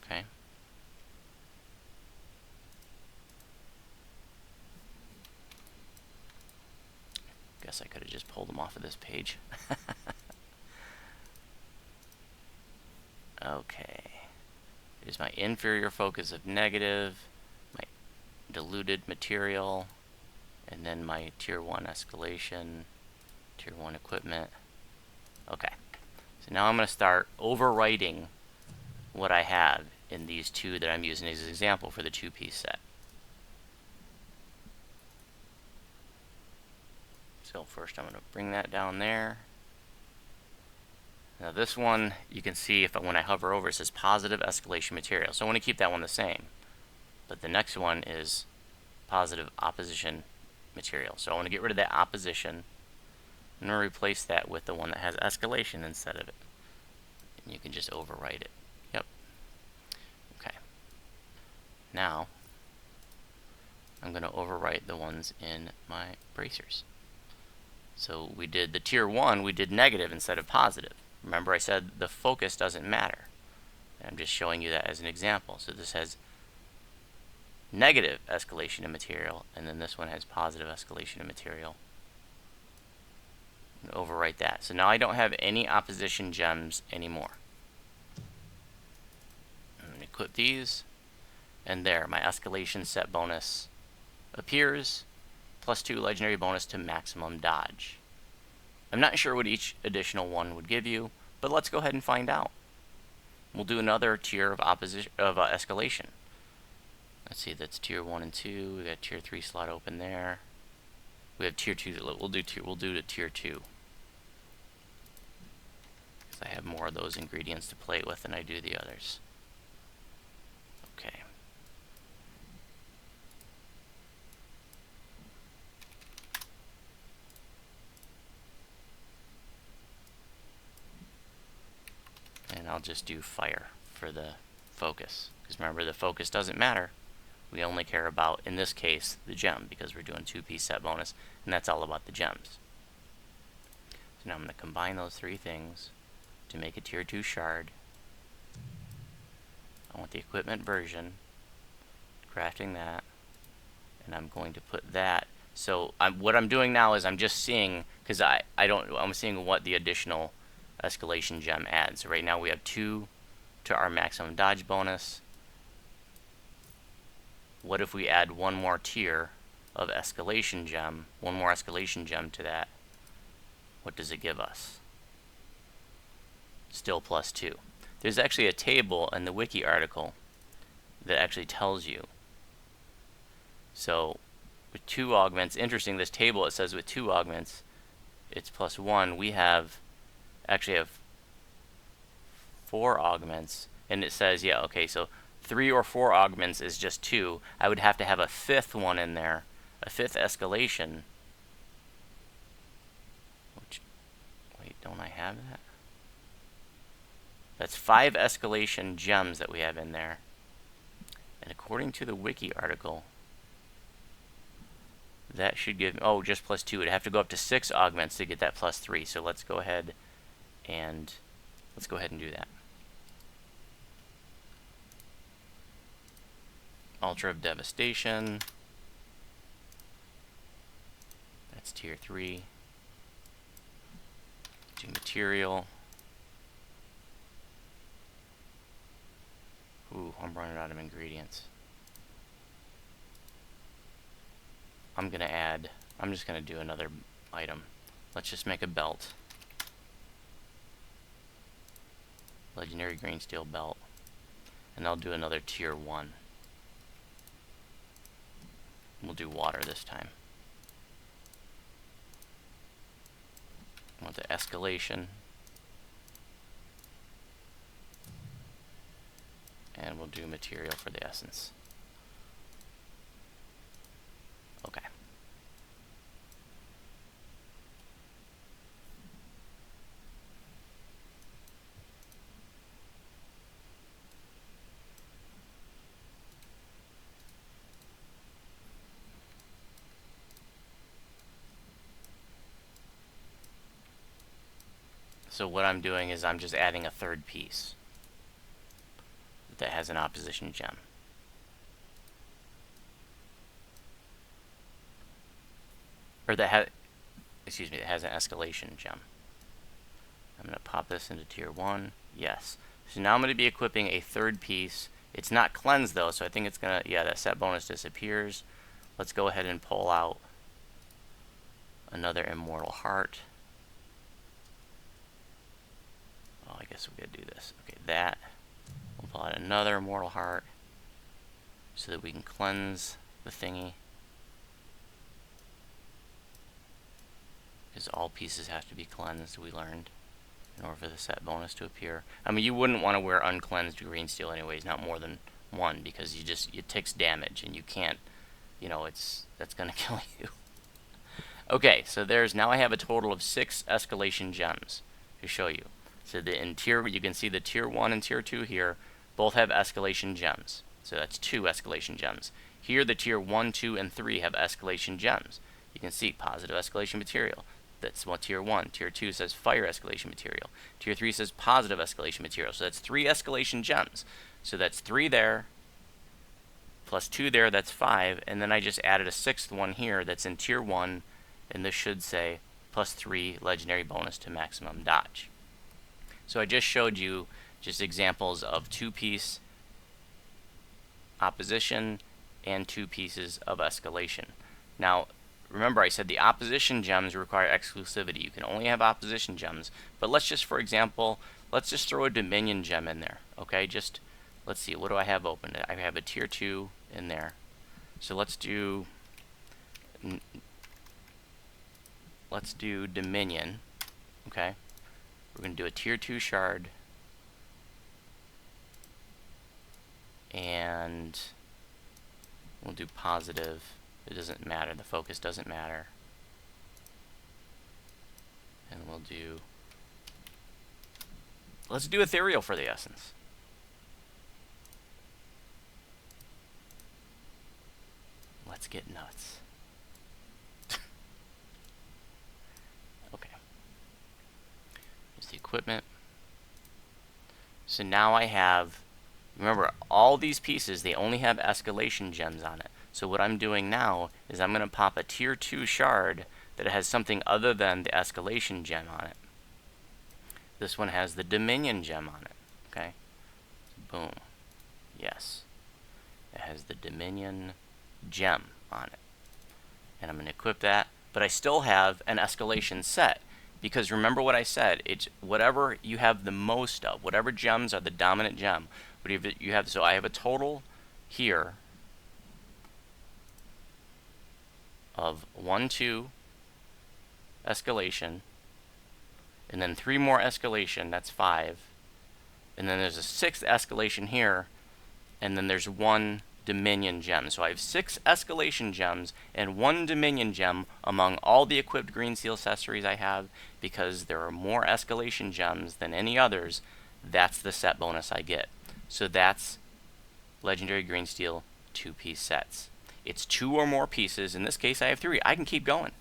Okay. Guess I could have just pulled them off of this page. Okay. Here's my inferior focus of negative, my diluted material, and then my tier 1 escalation, tier 1 equipment. Okay. So now I'm going to start overwriting what I have in these two that I'm using as an example for the 2-piece set. So first I'm going to bring that down there. Now this one, you can see if when I hover over it says positive escalation material. So I want to keep that one the same. But the next one is positive opposition material. So I want to get rid of that opposition. I'm going to replace that with the one that has escalation instead of it. And you can just overwrite it. Yep. Okay. Now I'm going to overwrite the ones in my bracers. So we did the tier 1, we did negative instead of positive. Remember I said the focus doesn't matter. And I'm just showing you that as an example. So this has negative escalation in material, and then this one has positive escalation in material. I'm going to overwrite that. So now I don't have any opposition gems anymore. I'm going to equip these, and there, my escalation set bonus appears. +2 legendary bonus to maximum dodge. I'm not sure what each additional one would give you, but let's go ahead and find out. We'll do another tier of escalation. Let's see, that's tier 1 and 2. We got tier 3 slot open there. We have tier 2. We'll do the tier 2. Because I have more of those ingredients to play with than I do the others. Okay. And I'll just do fire for the focus. Because remember, the focus doesn't matter. We only care about, in this case, the gem, because we're doing 2-piece set bonus, and that's all about the gems. So now I'm going to combine those three things to make a tier 2 shard. I want the equipment version, crafting that, and I'm going to put that. So what I'm doing now is I'm just seeing, because I'm seeing what the additional escalation gem adds. Right now we have 2 to our maximum dodge bonus. What if we add one more tier of escalation gem, one more escalation gem to that? What does it give us? Still +2. There's actually a table in the wiki article that actually tells you. So with 2 augments, interesting, this table, it says with 2 augments it's +1. We actually have 4 augments, and it says, yeah, okay, so 3 or 4 augments is just 2. I would have to have a 5th one in there, a 5th escalation. Which, wait, don't I have that? That's 5 escalation gems that we have in there. And according to the wiki article, that should give, oh, just +2. It'd have to go up to 6 augments to get that +3. So let's go ahead and do that. Ultra of Devastation. That's tier 3. Do material. Ooh, I'm running out of ingredients. I'm just gonna do another item. Let's just make a belt. Legendary green steel belt. And I'll do another tier 1. We'll do water this time. I want the escalation. And we'll do material for the essence. Okay. So what I'm doing is I'm just adding a 3rd piece that has an opposition gem. Or that has, excuse me, that has an escalation gem. I'm going to pop this into tier 1. Yes. So now I'm going to be equipping a 3rd piece. It's not cleansed though, so I think it's going to, yeah, that set bonus disappears. Let's go ahead and pull out another immortal heart. Oh, I guess we gotta do this. Okay, that. We'll pull out another immortal heart so that we can cleanse the thingy. Because all pieces have to be cleansed, we learned, in order for the set bonus to appear. I mean, you wouldn't want to wear uncleansed green steel anyways, not more than 1, because it takes damage and you can't, that's gonna kill you. Okay, so now I have a total of 6 escalation gems to show you. So you can see the tier 1 and tier 2 here both have escalation gems. So that's 2 escalation gems. Here the tier 1, 2, and 3 have escalation gems. You can see positive escalation material. That's what tier 1. Tier 2 says fire escalation material. Tier 3 says positive escalation material. So that's 3 escalation gems. So that's 3 there, plus 2 there, that's 5. And then I just added a 6th one here that's in tier 1. And this should say +3 legendary bonus to maximum dodge. So I just showed you just examples of 2-piece opposition and 2 pieces of escalation. Now, remember I said the opposition gems require exclusivity. You can only have opposition gems. But let's just, for example, let's just throw a Dominion gem in there. Okay, let's see, what do I have open? I have a tier 2 in there. So let's do Dominion. Okay. We're going to do a tier 2 shard, and we'll do positive. It doesn't matter, the focus doesn't matter. And let's do ethereal for the essence. Let's get nuts. Okay. the equipment. So now I have, remember, all these pieces, they only have escalation gems on it. So what I'm doing now is I'm going to pop a tier 2 shard that has something other than the escalation gem on it. This one has the Dominion gem on it. Okay. Boom. Yes. It has the Dominion gem on it. And I'm going to equip that. But I still have an escalation set. Because remember what I said, it's whatever you have the most of, whatever gems are the dominant gem. Whatever you have, so I have a total here of 1, 2 escalation, and then 3 more escalation, that's 5. And then there's a 6th escalation here, and then there's 1 Dominion gem. So I have 6 escalation gems and 1 Dominion gem among all the equipped green steel accessories I have, because there are more escalation gems than any others. That's the set bonus I get. So that's legendary green steel 2-piece sets. It's 2 or more pieces. In this case I have 3. I can keep going.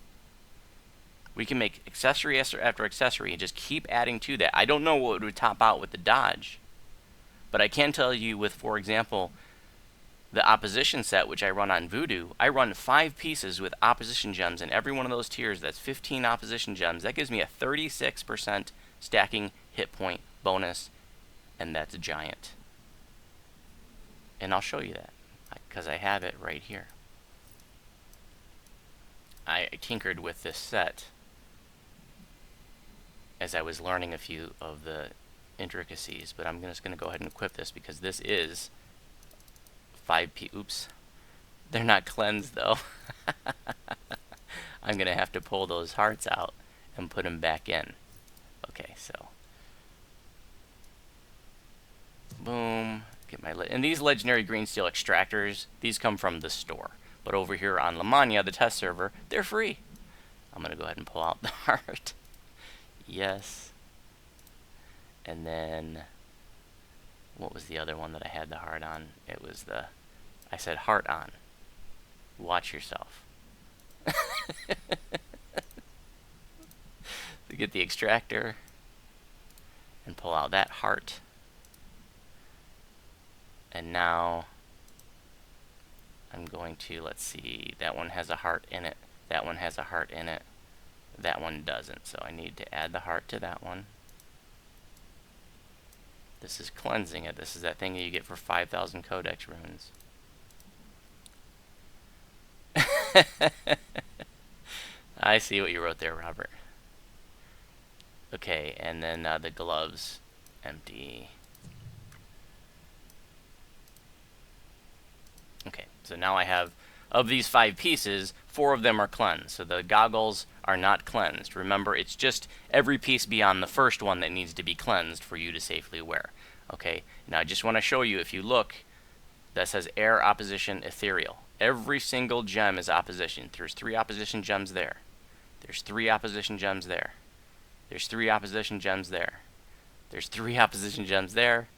We can make accessory after accessory and just keep adding to that. I don't know what would top out with the dodge, but I can tell you with, for example, the opposition set, which I run on Voodoo, I run 5 pieces with opposition gems in every one of those tiers. That's 15 opposition gems. That gives me a 36% stacking hit point bonus, and that's giant. And I'll show you that, because I have it right here. I tinkered with this set as I was learning a few of the intricacies, but I'm just going to go ahead and equip this, because this is 5P. Oops. They're not cleansed, though. I'm going to have to pull those hearts out and put them back in. Okay, so. Boom. Get my and these legendary green steel extractors, these come from the store. But over here on Lamannia, the test server, they're free. I'm going to go ahead and pull out the heart. Yes. And then, what was the other one that I had the heart on? It was the, I said heart on. Watch yourself. To get the extractor and pull out that heart. And now I'm going to, let's see, that one has a heart in it, that one has a heart in it, that one doesn't. So I need to add the heart to that one. This is cleansing it. This is that thing that you get for 5,000 codex runes. I see what you wrote there, Robert. Okay, and then the gloves, empty. Okay, so now I have, of these 5 pieces, 4 of them are cleansed. So the goggles are not cleansed. Remember, it's just every piece beyond the first one that needs to be cleansed for you to safely wear. Okay, now I just want to show you, if you look, that says air, opposition, ethereal. Every single gem is opposition. There's 3 opposition gems there. There's 3 opposition gems there. There's 3 opposition gems there. There's 3 opposition gems there.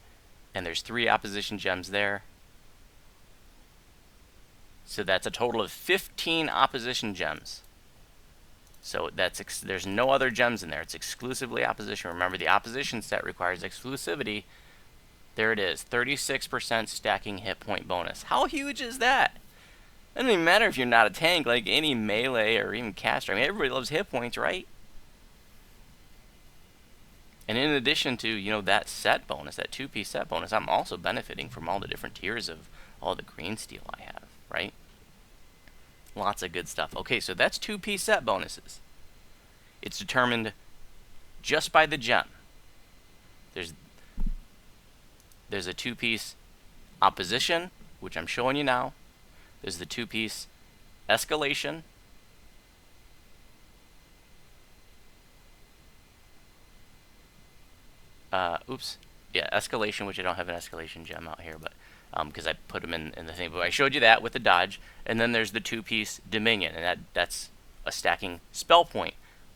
And there's 3 opposition gems there. So that's a total of 15 opposition gems. So that's there's no other gems in there. It's exclusively opposition. Remember, the opposition set requires exclusivity. There it is, 36% stacking hit point bonus. How huge is that? It doesn't even matter if you're not a tank, like any melee or even caster. I mean, everybody loves hit points, right? And in addition to, you know, that set bonus, that 2-piece set bonus, I'm also benefiting from all the different tiers of all the green steel I have, right? Lots of good stuff. Okay, so that's 2-piece set bonuses. It's determined just by the gem. There's a 2-piece opposition, which I'm showing you now. There's the 2-piece escalation. Oops. Yeah, escalation, which I don't have an escalation gem out here, but because I put them in the thing. But I showed you that with the dodge. And then there's the 2-piece Dominion, and that's a stacking spell point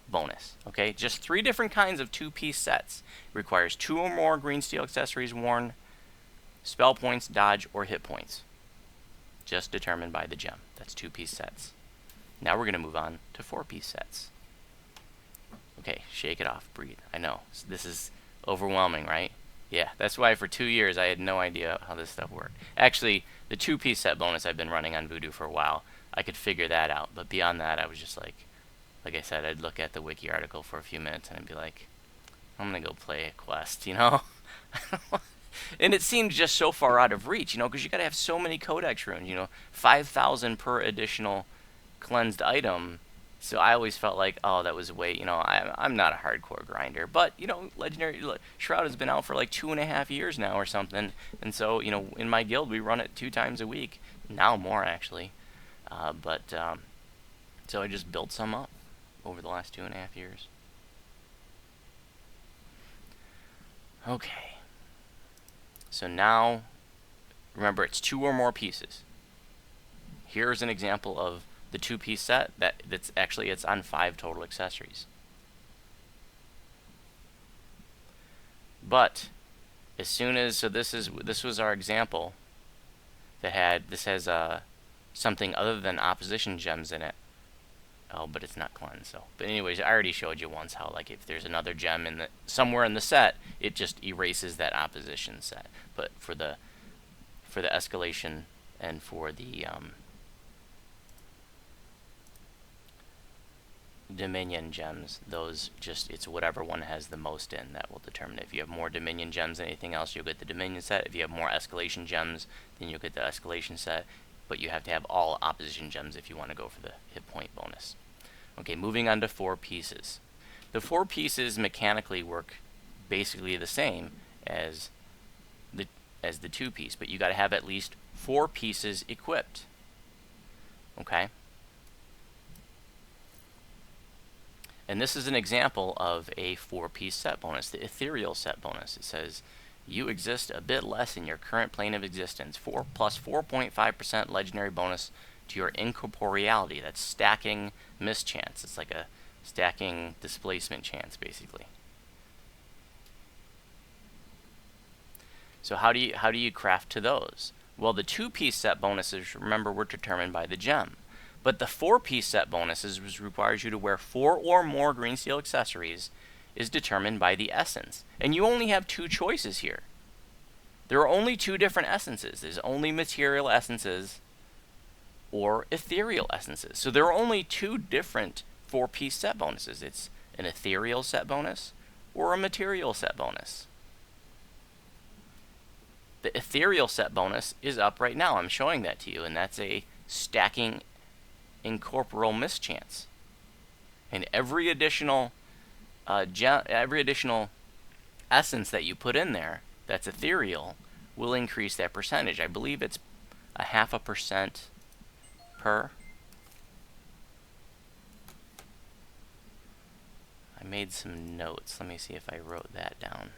bonus. Okay, just 3 different kinds of 2-piece sets. It requires 2 or more green steel accessories worn, spell points, dodge, or hit points. Just determined by the gem. That's 2-piece sets. Now we're going to move on to 4-piece sets. Okay, shake it off, breathe. I know, this is overwhelming, right? Yeah, that's why for 2 years I had no idea how this stuff worked. Actually, the 2-piece set bonus I've been running on Voodoo for a while, I could figure that out. But beyond that, I was just like I said, I'd look at the wiki article for a few minutes and I'd be like, I'm gonna go play a quest, you know? And it seemed just so far out of reach, you know, because you gotta have so many codex runes, you know, 5,000 per additional cleansed item. So I always felt like, oh, that was way, you know, I'm not a hardcore grinder. But, you know, Legendary Shroud has been out for like 2.5 years now or something. And so, you know, in my guild, we run it 2 times a week. Now more, actually. So I just built some up over the last 2.5 years. Okay. So now, remember, it's 2 or more pieces. Here's an example of the 2-piece set that's actually it's on 5 total accessories. But as soon as this was our example that has something other than opposition gems in it. Oh, but it's not cleansed. So, but anyways, I already showed you once how like if there's another gem in somewhere in the set, it just erases that opposition set. But for the escalation and for the Dominion gems, those just, it's whatever one has the most in that will determine. If you have more Dominion gems than anything else, you'll get the Dominion set. If you have more Escalation Gems, then you'll get the Escalation set. But you have to have all opposition gems if you want to go for the hit point bonus. Okay, moving on to 4 pieces. The 4 pieces mechanically work basically the same as the 2-piece, but you got to have at least 4 pieces equipped. Okay? And this is an example of a 4-piece set bonus, the Ethereal Set Bonus. It says, you exist a bit less in your current plane of existence. 4 plus 4.5% legendary bonus to your incorporeality. That's stacking mischance. It's like a stacking displacement chance, basically. So how do you craft to those? Well, the 2-piece set bonuses, remember, were determined by the gem. But the 4-piece set bonuses, which requires you to wear 4 or more green steel accessories, is determined by the essence. And you only have 2 choices here. There are only 2 different essences. There's only material essences or ethereal essences. So there are only 2 different 4-piece set bonuses. It's an ethereal set bonus or a material set bonus. The ethereal set bonus is up right now. I'm showing that to you, and that's a stacking incorporeal mischance. And every additional essence that you put in there that's ethereal will increase that percentage. I believe it's 0.5% per. I made some notes. Let me see if I wrote that down.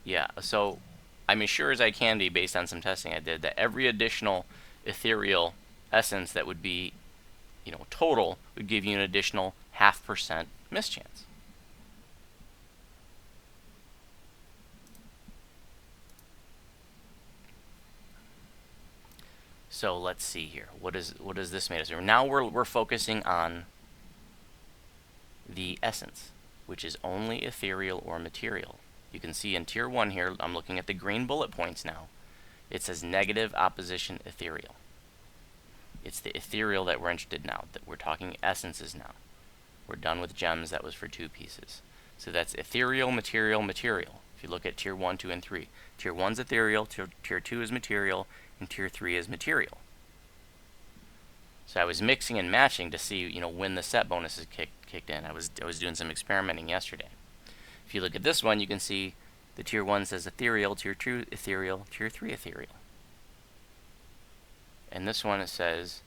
Yeah, so I'm as sure as I can be, based on some testing I did, that every additional ethereal essence that would be, you know, total would give you an additional 0.5% mischance. So let's see here. What does this make us do? Now we're focusing on the essence, which is only ethereal or material. You can see in tier 1 here, I'm looking at the green bullet points now. It says negative opposition ethereal. It's the ethereal that we're interested in now. That we're talking essences now. We're done with gems. That was for 2 pieces. So that's ethereal, material, material. If you look at tier 1, 2, and 3. Tier 1 is ethereal, tier 2 is material, and tier 3 is material. So I was mixing and matching to see, you know, when the set bonuses kicked in. I was doing some experimenting yesterday. If you look at this one, you can see the tier 1 says ethereal, tier 2 ethereal, tier 3 ethereal. And this one, it says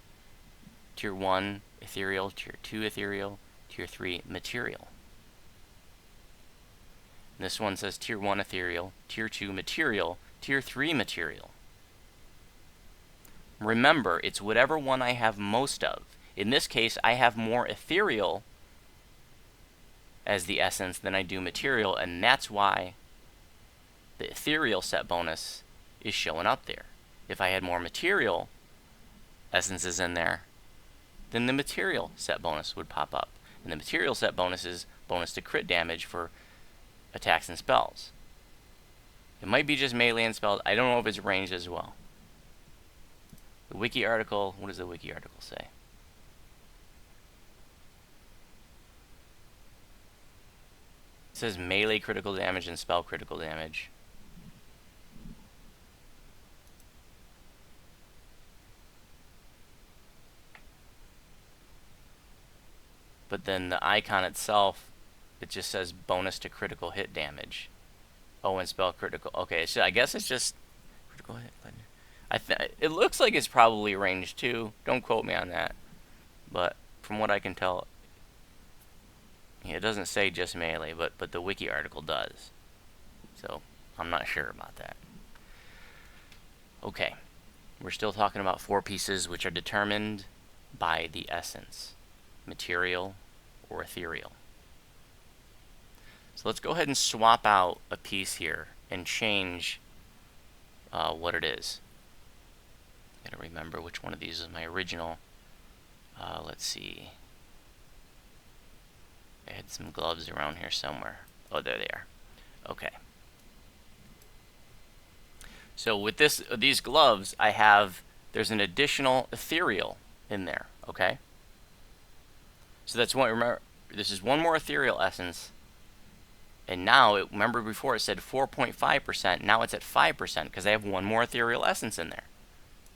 tier 1 ethereal, tier 2 ethereal, tier 3 material. And this one says tier 1 ethereal, tier 2 material, tier 3 material. Remember, it's whatever one I have most of. In this case, I have more ethereal as the essence than I do material, and that's why the Ethereal Set Bonus is showing up there. If I had more material essences in there, then the Material Set Bonus would pop up. And the Material Set Bonus is bonus to crit damage for attacks and spells. It might be just melee and spells. I don't know if it's ranged as well. The wiki article, what does the wiki article say? It says melee critical damage and spell critical damage. But then the icon itself, it just says bonus to critical hit damage. Oh, and spell critical. Okay, so I guess it's just critical hit. It looks like it's probably range 2. Don't quote me on that. But from what I can tell, it doesn't say just melee, but the wiki article does. So I'm not sure about that. Okay, we're still talking about 4 pieces which are determined by the essence, material or ethereal. So let's go ahead and swap out a piece here and change what it is. Gotta remember which one of these is my original. Let's see. I had some gloves around here somewhere. Oh, there they are. Okay. So with these gloves, there's an additional ethereal in there. Okay. So that's one. Remember, this is one more ethereal essence. And now, remember before it said 4.5%. Now it's at 5% because I have one more ethereal essence in there.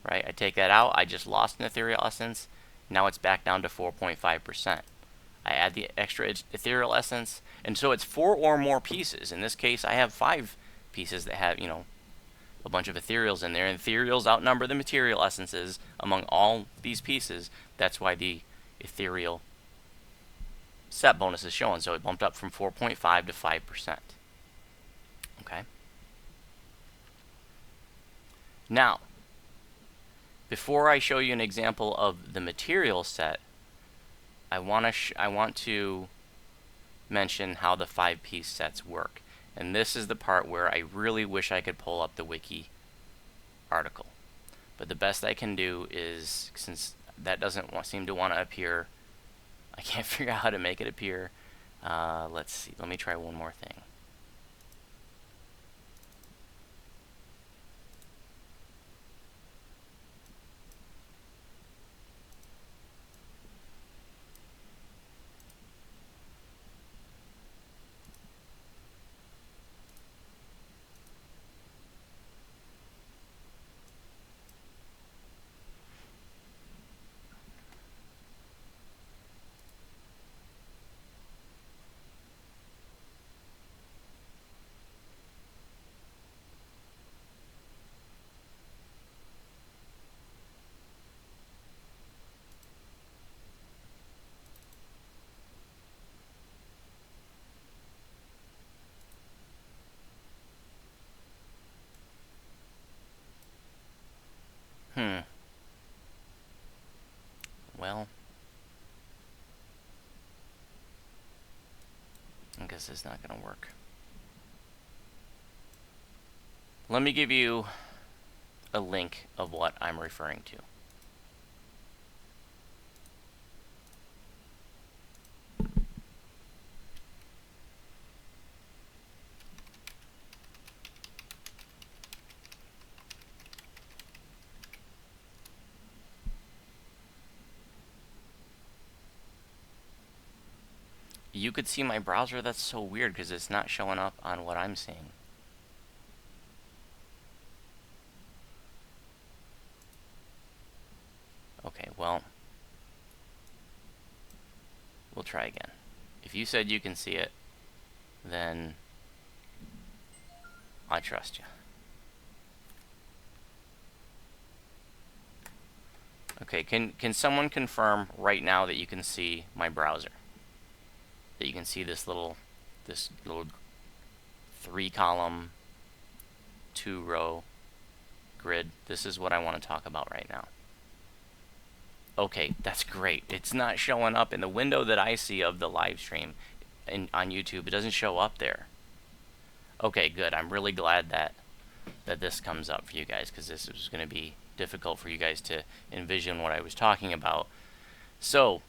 Right? I take that out. I just lost an ethereal essence. Now it's back down to 4.5%. I add the extra ethereal essence, and so it's 4 or more pieces. In this case, I have 5 pieces that have, a bunch of ethereals in there. And ethereals outnumber the material essences among all these pieces. That's why the ethereal set bonus is showing. So it bumped up from 4.5 to 5%. Okay. Now, before I show you an example of the material set, I want to mention how the 5-piece sets work. And this is the part where I really wish I could pull up the wiki article. But the best I can do is, since that doesn't seem to want to appear, I can't figure out how to make it appear. Let's see. Let me try one more thing. Well, I guess it's not going to work. Let me give you a link of what I'm referring to. You could see my browser. That's so weird because it's not showing up on what I'm seeing. Okay, well, we'll try again. If you said you can see it, then I trust you. Okay, can someone confirm right now that you can see my browser? That you can see this little 3-column, 2-row grid. This is what I want to talk about right now. Okay, that's great. It's not showing up in the window that I see of the live stream on YouTube. It doesn't show up there. Okay, good. I'm really glad that this comes up for you guys, because this is going to be difficult for you guys to envision what I was talking about. So,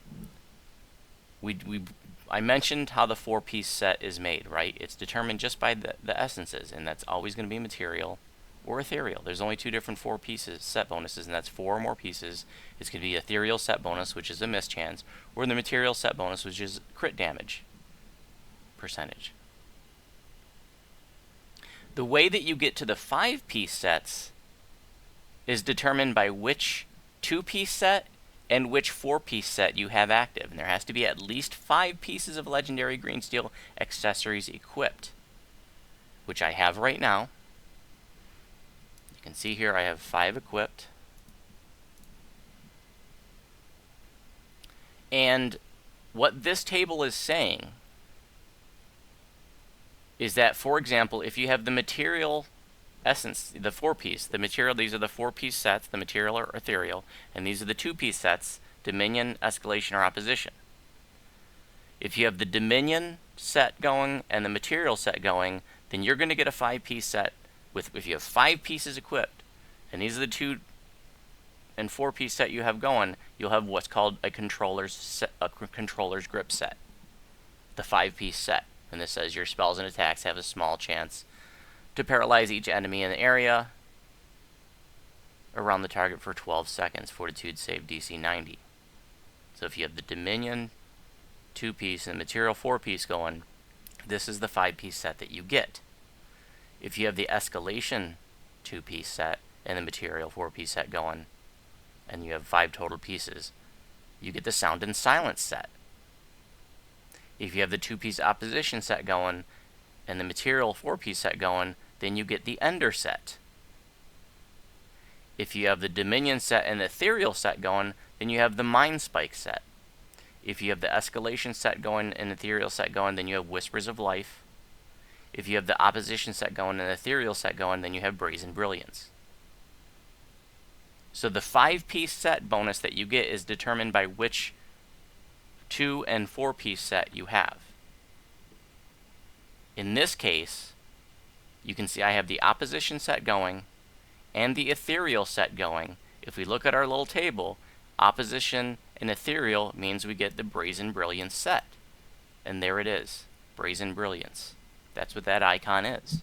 I mentioned how the 4-piece set is made, right? It's determined just by the essences, and that's always going to be material or ethereal. There's only 2 different 4-pieces set bonuses, and that's 4 or more pieces. It's going to be Ethereal Set Bonus, which is a mischance, or the Material Set Bonus, which is crit damage percentage. The way that you get to the 5-piece sets is determined by which 2-piece set and which 4-piece set you have active. And there has to be at least 5 pieces of legendary green steel accessories equipped, which I have right now. You can see here I have 5 equipped. And what this table is saying is that, for example, if you have the material essence, the 4-piece, the material, these are the 4-piece sets, the material or ethereal, and these are the 2-piece sets, Dominion, Escalation, or Opposition. If you have the Dominion set going and the material set going, then you're going to get a 5-piece set with, if you have 5 pieces equipped, and these are the 2 and 4-piece set you have going, you'll have what's called a controller's grip set, the 5-piece set. And this says your spells and attacks have a small chance to paralyze each enemy in the area around the target for 12 seconds. Fortitude save DC 90. So if you have the Dominion 2-piece and the Material 4-piece going, this is the 5-piece set that you get. If you have the Escalation 2-piece set and the Material 4-piece set going, and you have 5 total pieces, you get the Sound and Silence set. If you have the 2-piece Opposition set going and the Material 4-piece set going, then you get the Ender set. If you have the Dominion set and the Ethereal set going, then you have the Mind Spike set. If you have the Escalation set going and Ethereal set going, then you have Whispers of Life. If you have the Opposition set going and Ethereal set going, then you have Brazen Brilliance. So the 5-piece set bonus that you get is determined by which 2 and 4-piece set you have. In this case, you can see I have the Opposition set going and the Ethereal set going. If we look at our little table, Opposition and Ethereal means we get the Brazen Brilliance set. And there it is, Brazen Brilliance. That's what that icon is.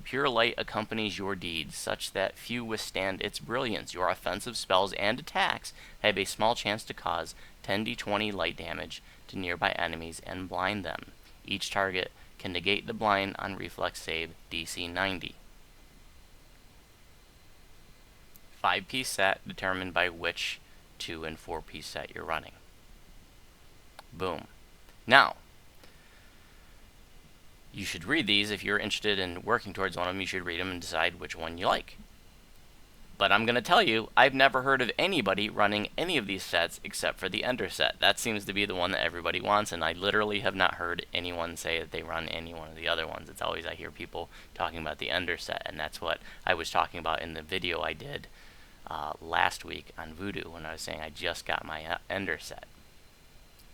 Pure light accompanies your deeds, such that few withstand its brilliance. Your offensive spells and attacks have a small chance to cause 10d20 light damage to nearby enemies and blind them. Each target can negate the blind on reflex save DC 90. 5-piece set determined by which 2 and 4-piece set you're running. Boom. Now, you should read these. If you're interested in working towards one of them, you should read them and decide which one you like. But I'm going to tell you, I've never heard of anybody running any of these sets except for the Ender set. That seems to be the one that everybody wants, and I literally have not heard anyone say that they run any one of the other ones. It's always I hear people talking about the Ender set, and that's what I was talking about in the video I did last week on Voodoo when I was saying I just got my Ender set.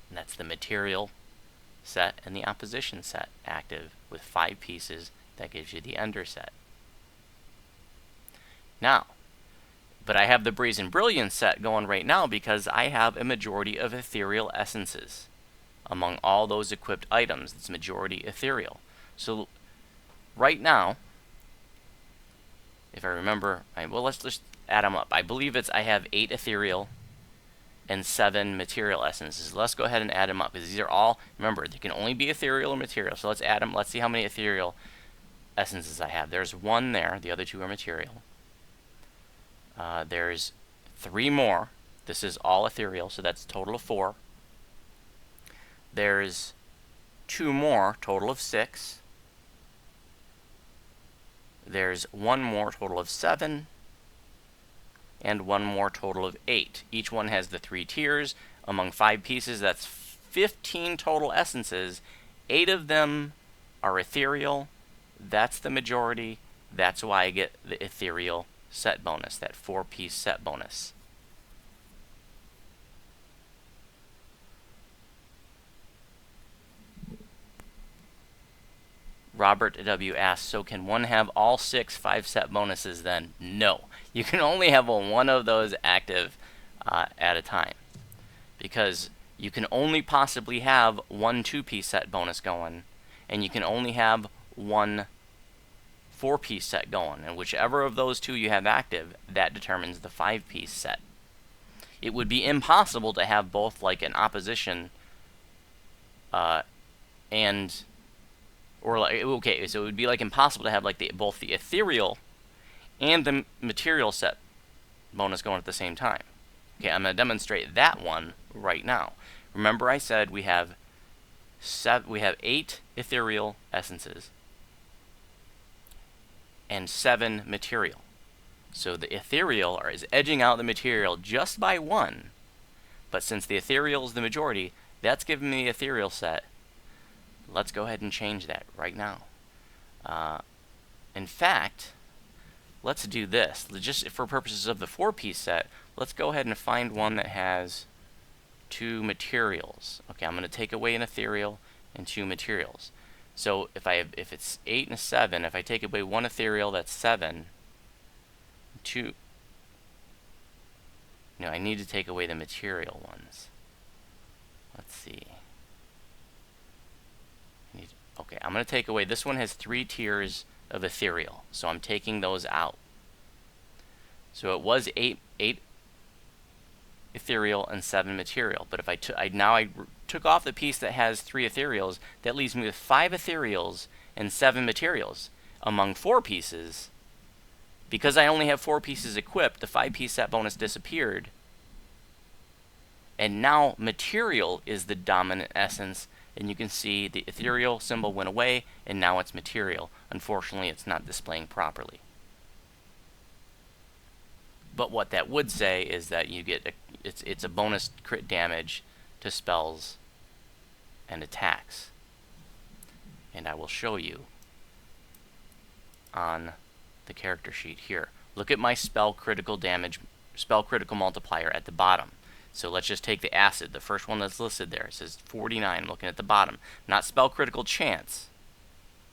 And that's the Material set and the Opposition set active with 5 pieces. That gives you the Ender set. Now, but I have the Brazen Brilliance set going right now because I have a majority of ethereal essences. Among all those equipped items, it's majority ethereal. So right now, if I remember, well, let's just add them up. I believe I have 8 ethereal and 7 material essences. Let's go ahead and add them up, because these are all, remember, they can only be ethereal or material. So let's add them. Let's see how many ethereal essences I have. There's 1 there. The other 2 are material. There's 3 more. This is all ethereal, so that's a total of 4. There's 2 more, total of 6. There's 1 more, total of 7. And 1 more, total of 8. Each one has the 3 tiers. Among 5 pieces, that's 15 total essences. 8 of them are ethereal. That's the majority. That's why I get the ethereal set bonus, that 4-piece set bonus. Robert W. asks, so can one have all 6 5-set bonuses then? No. You can only have one of those active at a time. Because you can only possibly have one 2-piece set bonus going, and you can only have one 4-piece set going. And whichever of those two you have active, that determines the 5-piece set. It would be impossible to have both like an opposition okay, so it would be like impossible to have like both the ethereal and the material set bonus going at the same time. Okay, I'm going to demonstrate that one right now. Remember I said we have 8 ethereal essences and 7 material. So the ethereal is edging out the material just by 1, but since the ethereal is the majority, that's giving me the ethereal set. Let's go ahead and change that right now. In fact, let's do this. Just for purposes of the 4-piece set, let's go ahead and find one that has 2 materials. Okay, I'm going to take away an ethereal and 2 materials. So if it's 8 and 7, if I take away 1 ethereal, that's 7. 2. No, I need to take away the material ones. Let's see. Okay, I'm going to take away, this one has 3 tiers of ethereal, so I'm taking those out. So it was 8 ethereal and 7 material, but if I took off the piece that has 3 ethereals, that leaves me with 5 ethereals and 7 materials. Among 4 pieces, because I only have 4 pieces equipped, the 5-piece set bonus disappeared, and now material is the dominant essence. And you can see the ethereal symbol went away, and now it's material. Unfortunately, it's not displaying properly. But what that would say is that you get it's a bonus crit damage to spells and attacks. And I will show you on the character sheet here. Look at my spell critical multiplier at the bottom. So let's just take the acid, the first one that's listed there. It says 49, looking at the bottom. Not spell critical chance,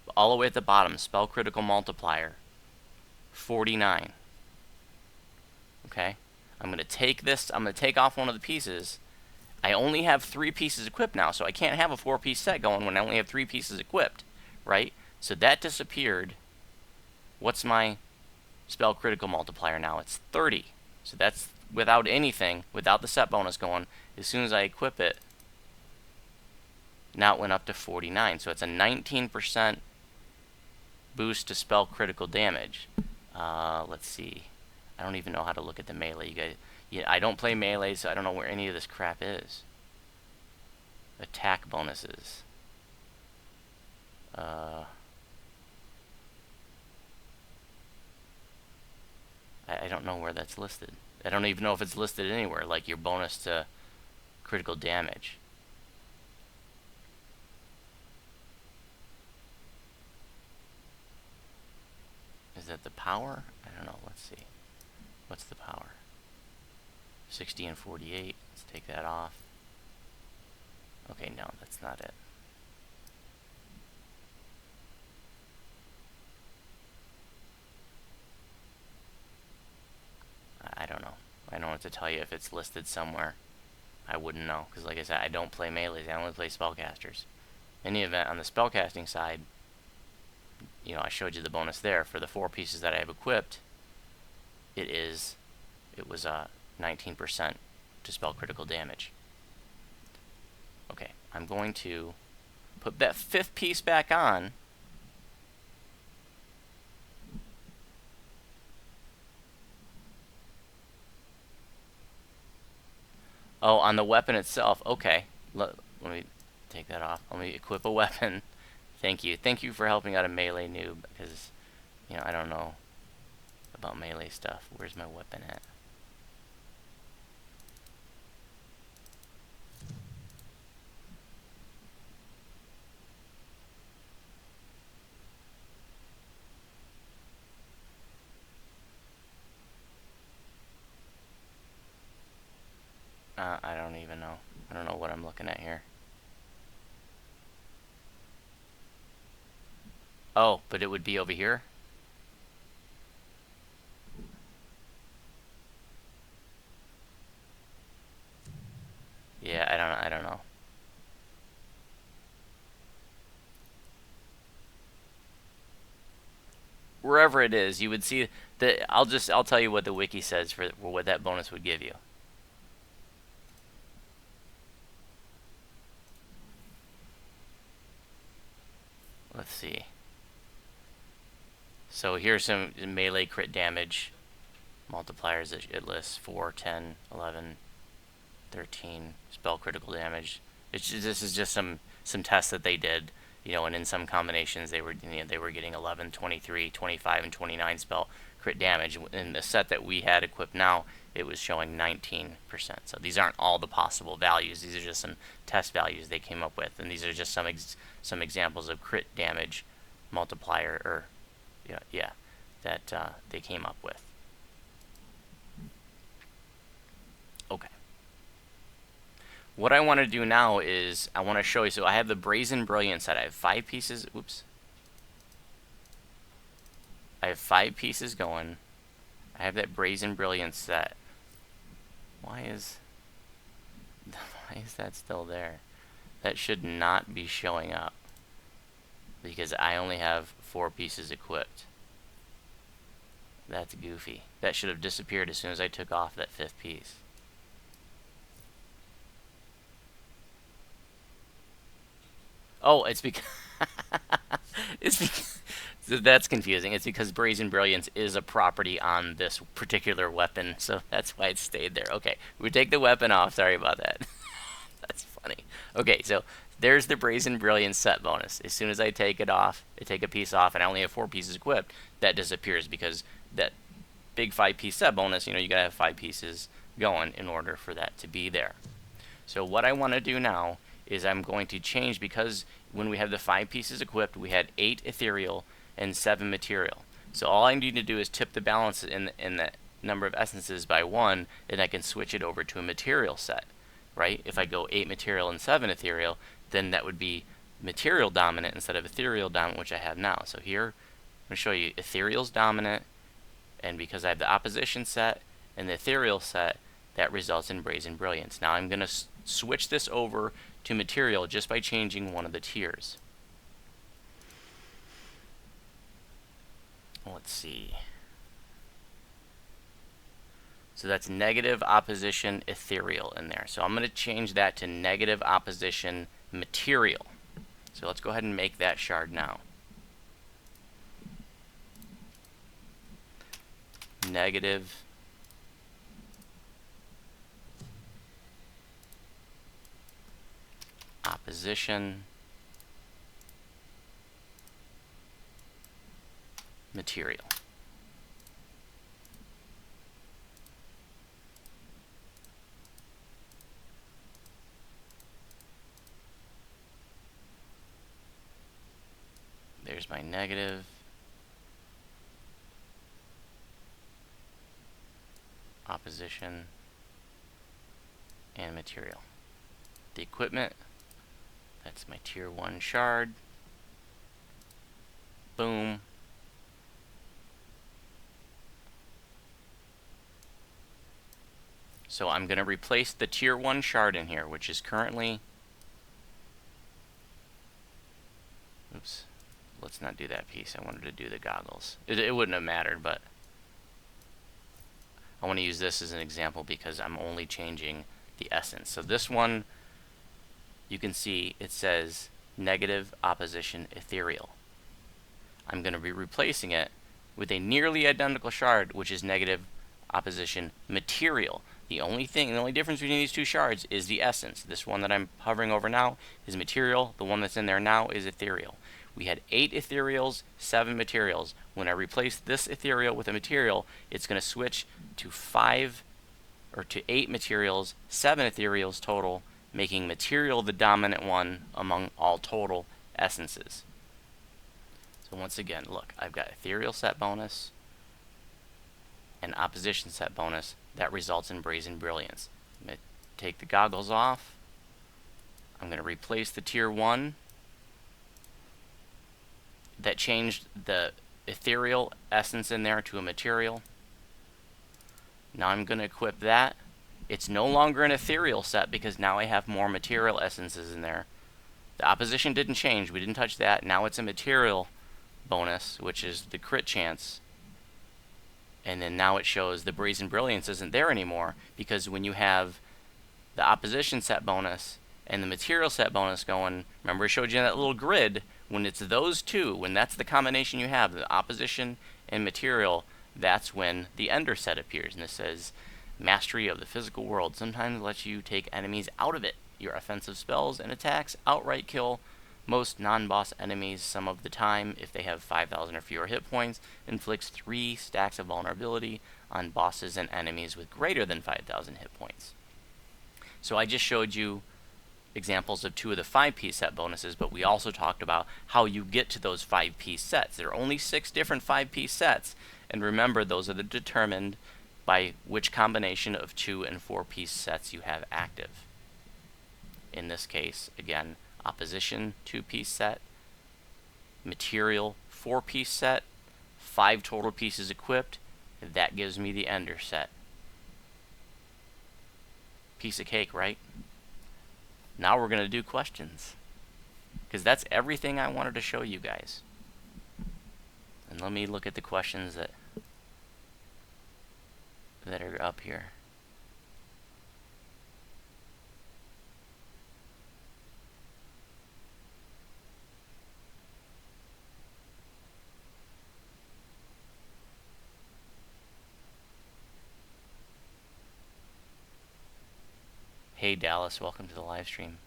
but all the way at the bottom, spell critical multiplier, 49. Okay? I'm going to take this, I'm going to take off one of the pieces. I only have 3 pieces equipped now, so I can't have a 4-piece set going when I only have 3 pieces equipped, right? So that disappeared. What's my spell critical multiplier now? It's 30. So that's without anything, without the set bonus going. As soon as I equip it, now it went up to 49. So it's a 19% boost to spell critical damage. Let's see. I don't even know how to look at the melee. You guys, yeah, I don't play melee, so I don't know where any of this crap is. Attack bonuses. I don't know where that's listed. I don't even know if it's listed anywhere, like your bonus to critical damage. Is that the power? I don't know. Let's see. What's the power? 60 and 48. Let's take that off. Okay, no, that's not it. I don't know. I don't know what to tell you if it's listed somewhere. I wouldn't know, because like I said, I don't play melees. I only play spellcasters. In any event, on the spellcasting side, you know, I showed you the bonus there. For the 4 pieces that I have equipped, it was 19% to spell critical damage. Okay, I'm going to put that 5th piece back on. Oh, on the weapon itself. Okay, let me take that off. Let me equip a weapon. Thank you. Thank you for helping out a melee noob, because, you know, I don't know about melee stuff. Where's my weapon at? I don't even know. I don't know what I'm looking at here. Oh, but it would be over here? Yeah, I don't know. Wherever it is, you would see that. I'll tell you what the wiki says for what that bonus would give you. Let's see. So here's some melee crit damage multipliers that it lists: 4, 10, 11, 13 spell critical damage. This is just some tests that they did, and in some combinations they were getting 11, 23, 25, and 29 spell crit damage. In the set that we had equipped now, it was showing 19%. So these aren't all the possible values. These are just some test values they came up with, and these are just some examples of crit damage multiplier, or that they came up with. Okay. What I want to do now is I want to show you. So I have the Brazen Brilliance set. I have 5 pieces. Oops. I have 5 pieces going. I have that Brazen Brilliance set. Why is that still there? That should not be showing up because I only have 4 pieces equipped. That's goofy. That should have disappeared as soon as I took off that 5th piece. Oh, it's because so that's confusing. It's because Brazen Brilliance is a property on this particular weapon, so that's why it stayed there. Okay, we take the weapon off. Sorry about that. That's funny. Okay, so there's the Brazen Brilliance set bonus. As soon as I take it off, I take a piece off, and I only have 4 pieces equipped, that disappears because that big 5-piece set bonus, you gotta have 5 pieces going in order for that to be there. So what I want to do now is I'm going to change, because when we have the 5 pieces equipped, we had 8 ethereal and 7 material. So all I need to do is tip the balance in the number of essences by 1, and I can switch it over to a material set, right? If I go 8 material and 7 ethereal, then that would be material dominant instead of ethereal dominant, which I have now. So here, I'm going to show you ethereal's dominant, and because I have the opposition set and the ethereal set, that results in Brazen Brilliance. Now I'm going to switch this over to material just by changing one of the tiers. Let's see. So that's negative opposition ethereal in there. So I'm going to change that to negative opposition material. So let's go ahead and make that shard now. Negative opposition material. There's my negative opposition and material. The equipment, that's my tier 1 shard. Boom. So I'm going to replace the tier 1 shard in here, which is currently... Oops. Let's not do that piece. I wanted to do the goggles. It wouldn't have mattered, but I want to use this as an example because I'm only changing the essence. So this one, you can see it says negative opposition ethereal. I'm going to be replacing it with a nearly identical shard, which is negative opposition material. The only difference between these 2 shards is the essence. This one that I'm hovering over now is material. The one that's in there now is ethereal. We had 8 ethereals, 7 materials. When I replace this ethereal with a material, it's going to switch to 8 materials, 7 ethereals total, making material the dominant one among all total essences. So once again, look, I've got ethereal set bonus and opposition set bonus. That results in Brazen Brilliance. I'm going to take the goggles off. I'm going to replace the tier 1. that changed the ethereal essence in there to a material. Now I'm going to equip that. It's no longer an ethereal set because now I have more material essences in there. The opposition didn't change. We didn't touch that. Now it's a material bonus, which is the crit chance. And then now it shows the Brazen Brilliance isn't there anymore, because when you have the opposition set bonus and the material set bonus going, remember I showed you that little grid, when it's those two, when that's the combination you have, the opposition and material, that's when the Ender set appears. And it says, Mastery of the Physical World sometimes lets you take enemies out of it. Your offensive spells and attacks outright kill most non-boss enemies some of the time. If they have 5,000 or fewer hit points, inflicts 3 stacks of vulnerability on bosses and enemies with greater than 5,000 hit points. So I just showed you examples of 2 of the 5-piece set bonuses, but we also talked about how you get to those 5-piece sets. There are only 6 different 5-piece sets, and remember, those are determined by which combination of 2 and 4-piece sets you have active. In this case, again, opposition 2-piece set, material 4-piece set, 5 total pieces equipped. That gives me the Ender set. Piece of cake, right? Now we're going to do questions, because that's everything I wanted to show you guys. And let me look at the questions that are up here. Hey Dallas, welcome to the live stream.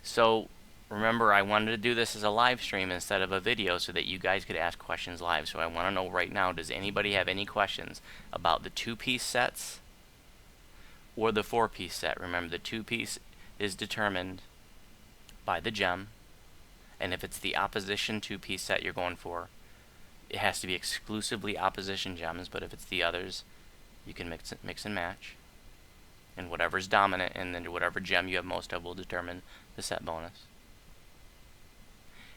So remember, I wanted to do this as a live stream instead of a video so that you guys could ask questions live. So I want to know right now, does anybody have any questions about the 2-piece sets or the 4-piece set? Remember, the 2-piece is determined by the gem, and if it's the opposition 2-piece set you're going for, it has to be exclusively opposition gems, but if it's the others, you can mix and match. And whatever's dominant and then whatever gem you have most of will determine the set bonus.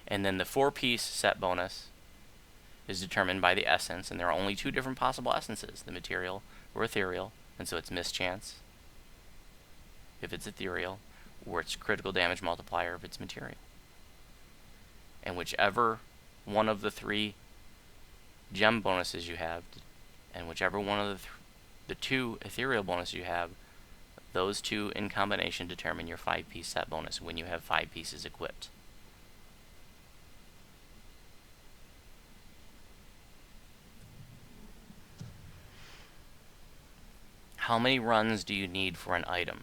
And then the 4-piece set bonus is determined by the essence, and there are only 2 different possible essences, the material or ethereal, and so it's mischance if it's ethereal, or it's critical damage multiplier if it's material. And whichever one of the 3 gem bonuses you have, and whichever one of the 2 ethereal bonuses you have, those 2 in combination determine your 5-piece set bonus when you have 5 pieces equipped. How many runs do you need for an item?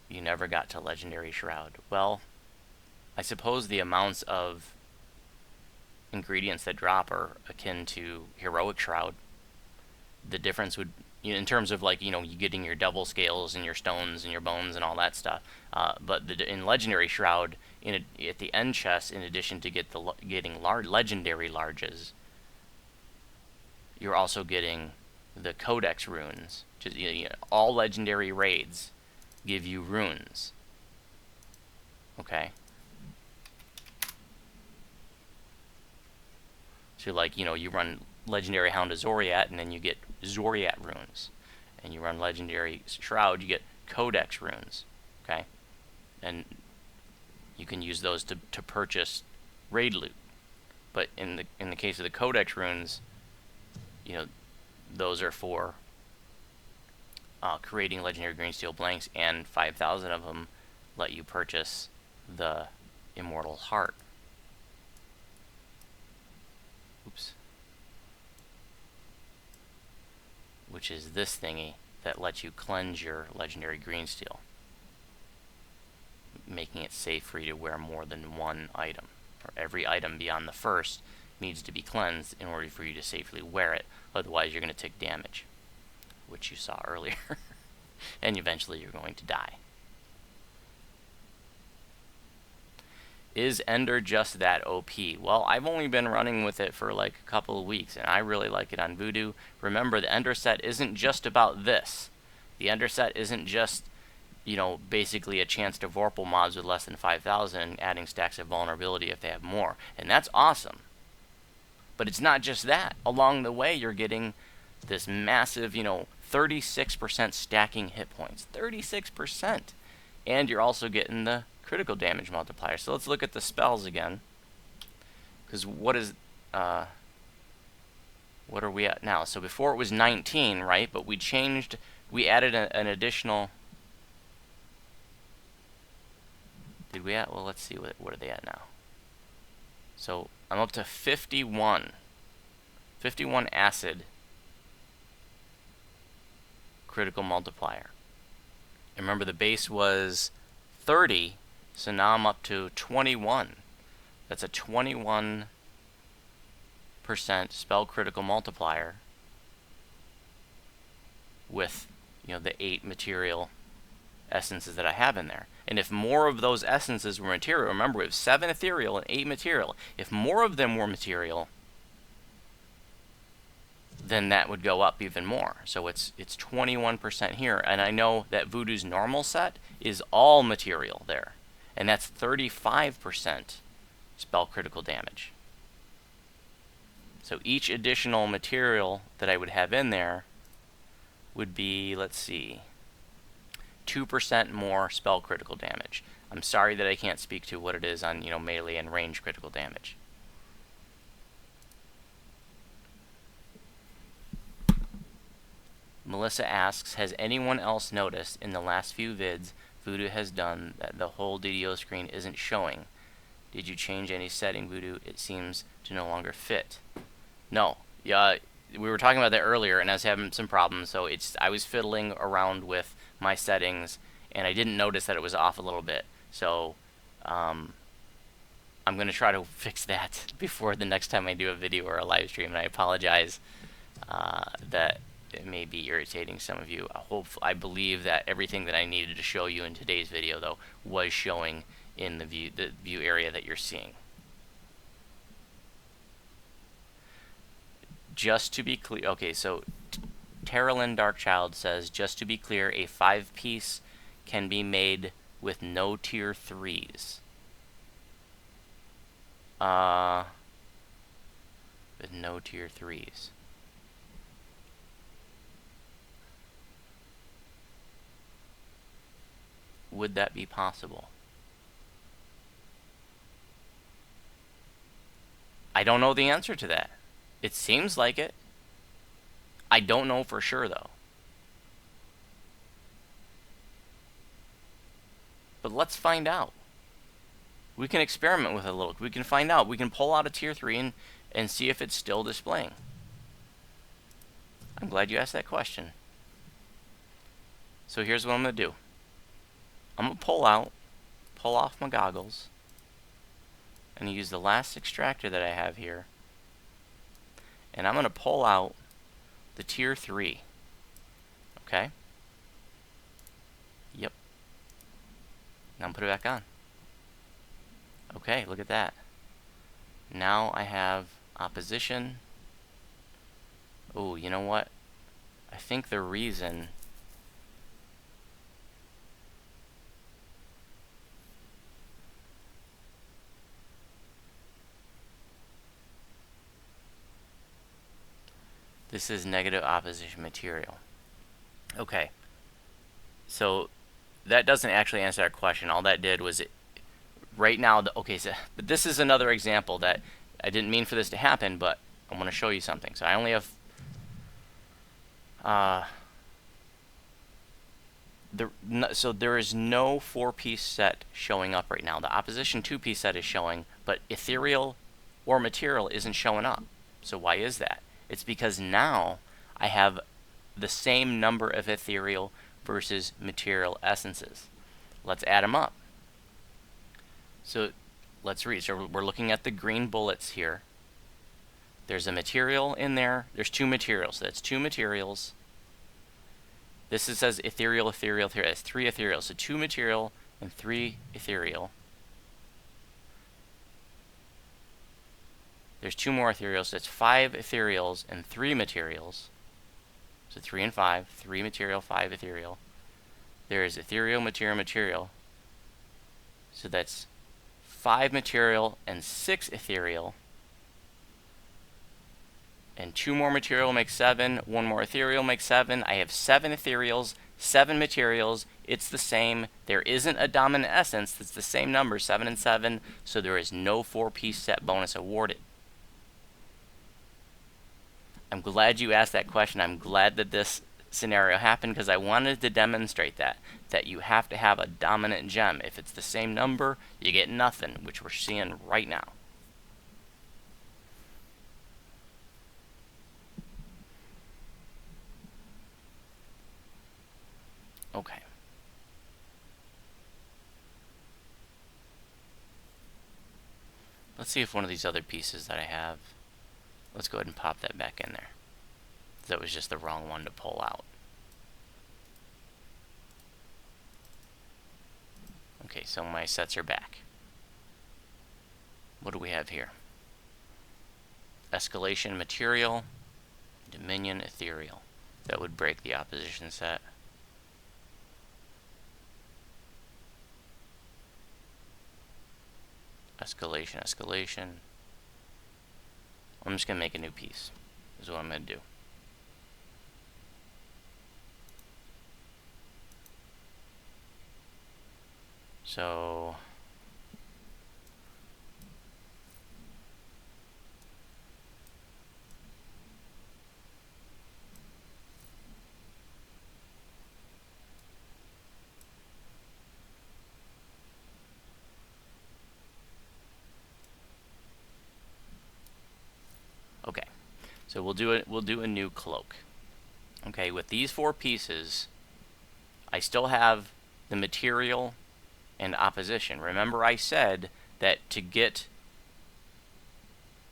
You never got to Legendary Shroud. Well, I suppose the amounts of ingredients that drop are akin to Heroic Shroud. The difference would, in terms of like, you getting your double scales and your stones and your bones and all that stuff. But in Legendary Shroud, at the end chest, in addition to getting legendary larges, you're also getting the Codex runes. Just, all legendary raids give you runes. Okay. So like, you run Legendary Hound of Zoriat, and then you get Zoriat runes. And you run Legendary Shroud, you get Codex runes. Okay? And you can use those to purchase raid loot. But in the case of the Codex runes, those are for creating Legendary Green Steel Blanks, and 5,000 of them let you purchase the Immortal Heart. Oops. Which is this thingy that lets you cleanse your Legendary Green Steel, making it safe for you to wear more than one item. Or every item beyond the first needs to be cleansed in order for you to safely wear it. Otherwise, you're going to take damage, which you saw earlier. And eventually, you're going to die. Is Ender just that OP? Well, I've only been running with it for like a couple of weeks, and I really like it on Voodoo. Remember, the Ender set isn't just about this. The Ender set isn't just you know, basically a chance to vorpal mobs with less than 5,000, adding stacks of vulnerability if they have more. And that's awesome. But it's not just that. Along the way, you're getting this massive, you know, 36% stacking hit points. 36%. And you're also getting the critical damage multiplier. So let's look at the spells again. Because what are we at now? So before it was 19, right? But we added an additional... Did we add? Well, let's see, what are they at now? So I'm up to 51. 51 acid critical multiplier. And remember, the base was 30, so now I'm up to 21. That's a 21% spell critical multiplier with, you know, the 8 material essences that I have in there. And if more of those essences were material, remember we have 7 ethereal and 8 material. If more of them were material, then that would go up even more. So it's 21% here. And I know that Voodoo's normal set is all material there. And that's 35% spell critical damage. So each additional material that I would have in there would be, let's see, 2% more spell critical damage. I'm sorry that I can't speak to what it is on, you know, melee and range critical damage. Melissa asks, has anyone else noticed in the last few vids Voodoo has done that the whole DDO screen isn't showing? Did you change any setting, Voodoo? It seems to no longer fit. No. Yeah, we were talking about that earlier, and I was having some problems, so I was fiddling around with my settings, and I didn't notice that it was off a little bit. So I'm going to try to fix that before the next time I do a video or a live stream, and I apologize that it may be irritating some of you. I believe that everything that I needed to show you in today's video, though, was showing in the view area that you're seeing. Just to be clear, okay, so Terralyn Darkchild says, just to be clear, a 5-piece can be made with no tier 3s. With no tier 3s. Would that be possible? I don't know the answer to that. It seems like it. I don't know for sure, though. But let's find out. We can experiment with it a little. We can find out. We can pull out a tier 3 and see if it's still displaying. I'm glad you asked that question. So here's what I'm going to do. I'm going to pull off my goggles, and use the last extractor that I have here. And I'm going to pull out the tier 3. Okay? Yep. Now put it back on. Okay, look at that. Now I have opposition. Oh, you know what? I think the reason... This is negative opposition material. Okay. So that doesn't actually answer our question. All that did was right now, okay, so but this is another example that I didn't mean for this to happen, but I want to show you something. So I only have so there is no 4-piece set showing up right now. The opposition 2-piece set is showing, but ethereal or material isn't showing up. So why is that? It's because now I have the same number of ethereal versus material essences. Let's add them up. So let's read. So we're looking at the green bullets here. There's a material in there. There's 2 materials. So that's 2 materials. This says ethereal, ethereal, ethereal. That's 3 ethereal. So 2 material and 3 ethereal. There's 2 more ethereals, so it's 5 ethereals and 3 materials. So 3 and 5, 3 material, 5 ethereal. there is ethereal, material. So that's 5 material and 6 ethereal. And 2 more material makes 7. 1 more ethereal makes 7. I have 7 ethereals, 7 materials. It's the same. There isn't a dominant essence. It's the same number, 7 and 7. So there is no 4-piece set bonus awarded. I'm glad you asked that question. I'm glad that this scenario happened because I wanted to demonstrate that you have to have a dominant gem. If it's the same number, you get nothing, which we're seeing right now. Okay. Let's see if one of these other pieces that I have, let's go ahead and pop that back in there. That was just the wrong one to pull out. Okay, so my sets are back. What do we have here? Escalation material, Dominion ethereal. That would break the opposition set. Escalation. I'm just going to make a new piece, is what I'm going to do. So, okay. So we'll do a new cloak. Okay, with these 4 pieces, I still have the material and opposition. Remember I said that to get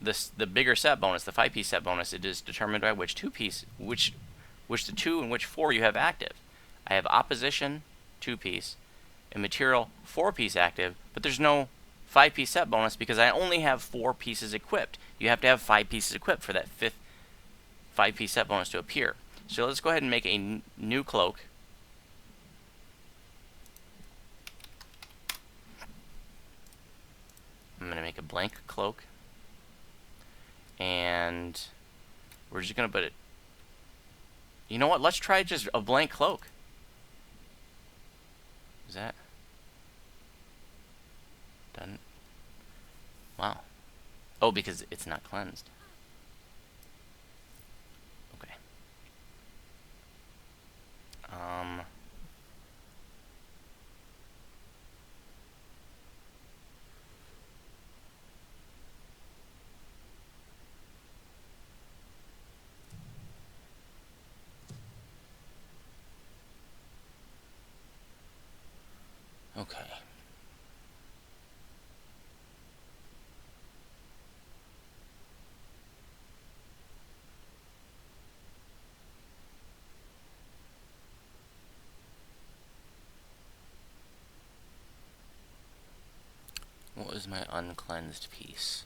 the bigger set bonus, the 5-piece set bonus, it is determined by which the 2 and which 4 you have active. I have opposition 2-piece and material 4-piece active, but there's no 5-piece set bonus because I only have 4 pieces equipped. You have to have 5 pieces equipped for that 5th 5-piece set bonus to appear. So let's go ahead and make a new cloak. I'm going to make a blank cloak. And we're just going to put it... You know what? Let's try just a blank cloak. Is that... done? Wow. Oh, because it's not cleansed. Okay. Okay. What was my uncleansed piece?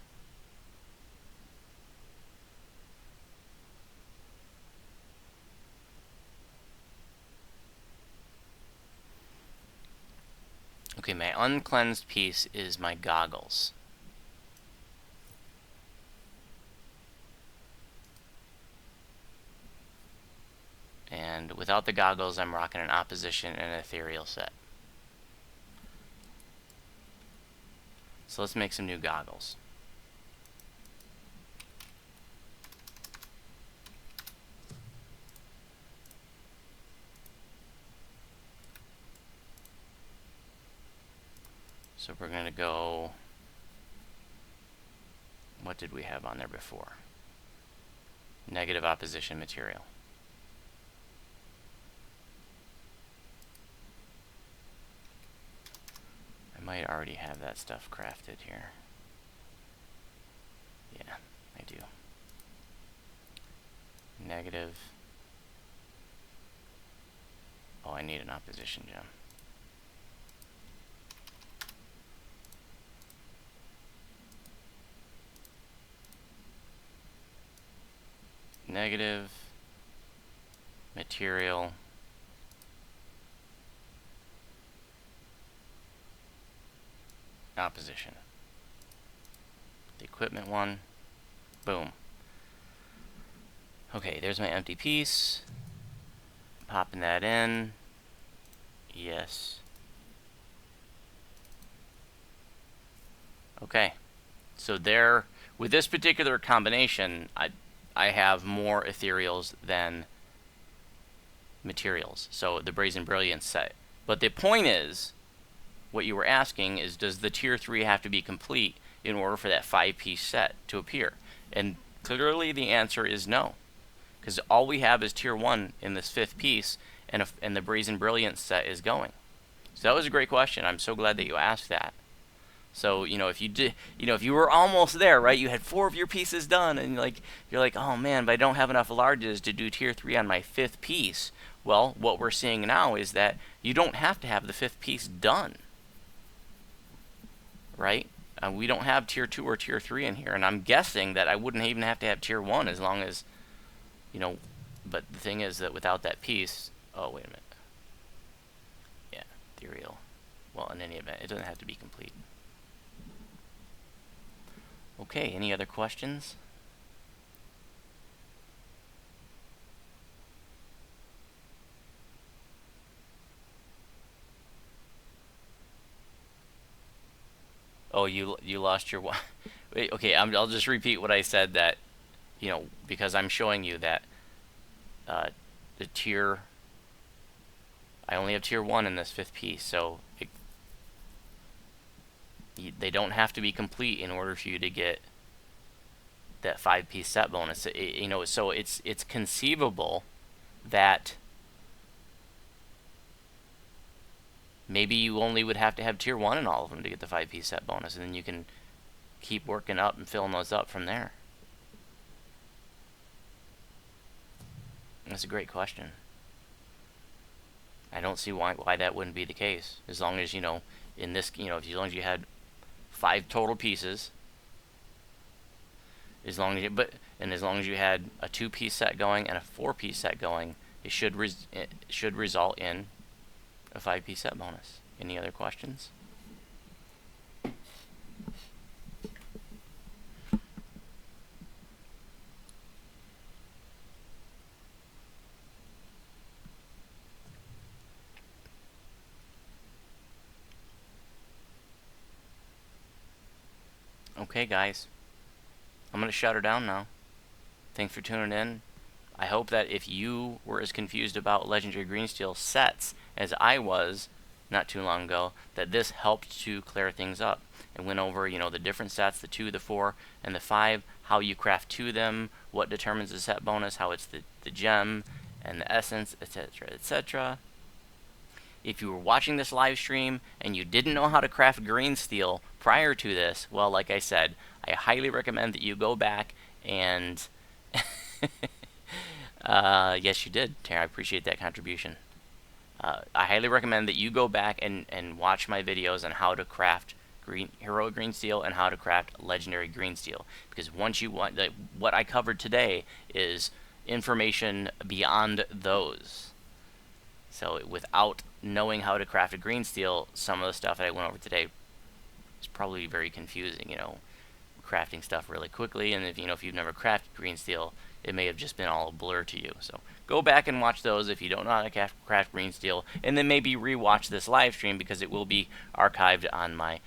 Okay, my uncleansed piece is my goggles. And without the goggles, I'm rocking an opposition and an ethereal set. So let's make some new goggles. So we're going to go... What did we have on there before? Negative opposition material. I might already have that stuff crafted here. Yeah, I do. Negative. Oh, I need an opposition gem. Negative material opposition. The equipment one. Boom. Okay, there's my empty piece. Popping that in. Yes. Okay. So there, with this particular combination, I have more ethereals than materials. So the Brazen Brilliance set. But the point is, what you were asking is, does the tier 3 have to be complete in order for that 5-piece set to appear? And clearly the answer is no. Because all we have is tier 1 in this 5th piece, and the Brazen Brilliance set is going. So that was a great question. I'm so glad that you asked that. So, if you did, if you were almost there, right? You had 4 of your pieces done, and you're like, oh man, but I don't have enough larges to do tier 3 on my 5th piece. Well, what we're seeing now is that you don't have to have the 5th piece done, right? We don't have tier 2 or tier 3 in here, and I'm guessing that I wouldn't even have to have tier 1 as long as, but the thing is that without that piece, oh, wait a minute. Yeah, ethereal. Well, in any event, it doesn't have to be complete. Okay, any other questions? Oh, you lost your one. Wait, okay, I'll just repeat what I said, that, because I'm showing you that the tier, I only have tier 1 in this 5th piece, so they don't have to be complete in order for you to get that 5-piece set bonus. So it's conceivable that maybe you only would have to have tier 1 in all of them to get the 5-piece set bonus, and then you can keep working up and filling those up from there. That's a great question. I don't see why that wouldn't be the case. As long as, in this, as long as you had 5 total pieces, as long as you had a 2-piece set going and a 4-piece set going, it should result in a 5-piece set bonus. Any other questions? Okay, guys. I'm going to shut her down now. Thanks for tuning in. I hope that if you were as confused about Legendary Greensteel sets as I was not too long ago, that this helped to clear things up and went over, the different sets, the 2, the 4, and the 5, how you craft to them, what determines the set bonus, how it's the gem and the essence, etc., etc. If you were watching this live stream and you didn't know how to craft green steel prior to this, well, like I said, I highly recommend that you go back and yes, you did, Tara. I appreciate that contribution. I highly recommend that you go back and watch my videos on how to craft heroic green steel and how to craft legendary green steel, because once you want, what I covered today is information beyond those. So without knowing how to craft a green steel, some of the stuff that I went over today is probably very confusing, crafting stuff really quickly, and if you've never crafted green steel, it may have just been all a blur to you. So go back and watch those if you don't know how to craft green steel, and then maybe rewatch this live stream, because it will be archived on my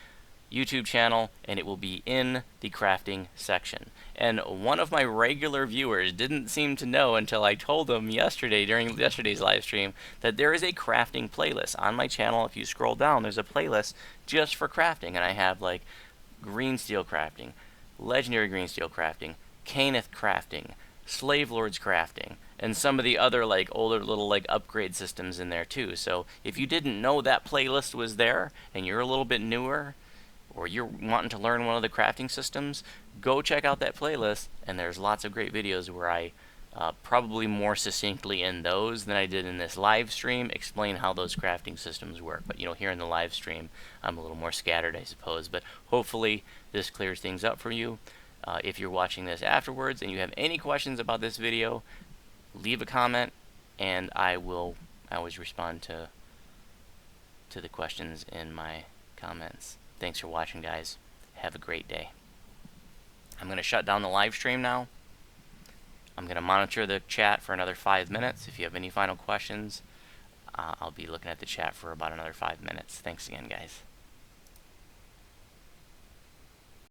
YouTube channel, and it will be in the crafting section. And one of my regular viewers didn't seem to know until I told them yesterday, during yesterday's live stream, that there is a crafting playlist on my channel. If you scroll down, there's a playlist just for crafting, and I have like green steel crafting, legendary green steel crafting, Caneth crafting, slave lords crafting, and some of the other like older little like upgrade systems in there too. So if you didn't know that playlist was there and you're a little bit newer, or you're wanting to learn one of the crafting systems, go check out that playlist, and there's lots of great videos where I probably more succinctly in those than I did in this live stream explain how those crafting systems work. But here in the live stream I'm a little more scattered, I suppose, but hopefully this clears things up for you. If you're watching this afterwards and you have any questions about this video, leave a comment, and I always respond to the questions in my comments. Thanks for watching, guys. Have a great day. I'm going to shut down the live stream now. I'm going to monitor the chat for another 5 minutes. If you have any final questions, I'll be looking at the chat for about another 5 minutes. Thanks again, guys.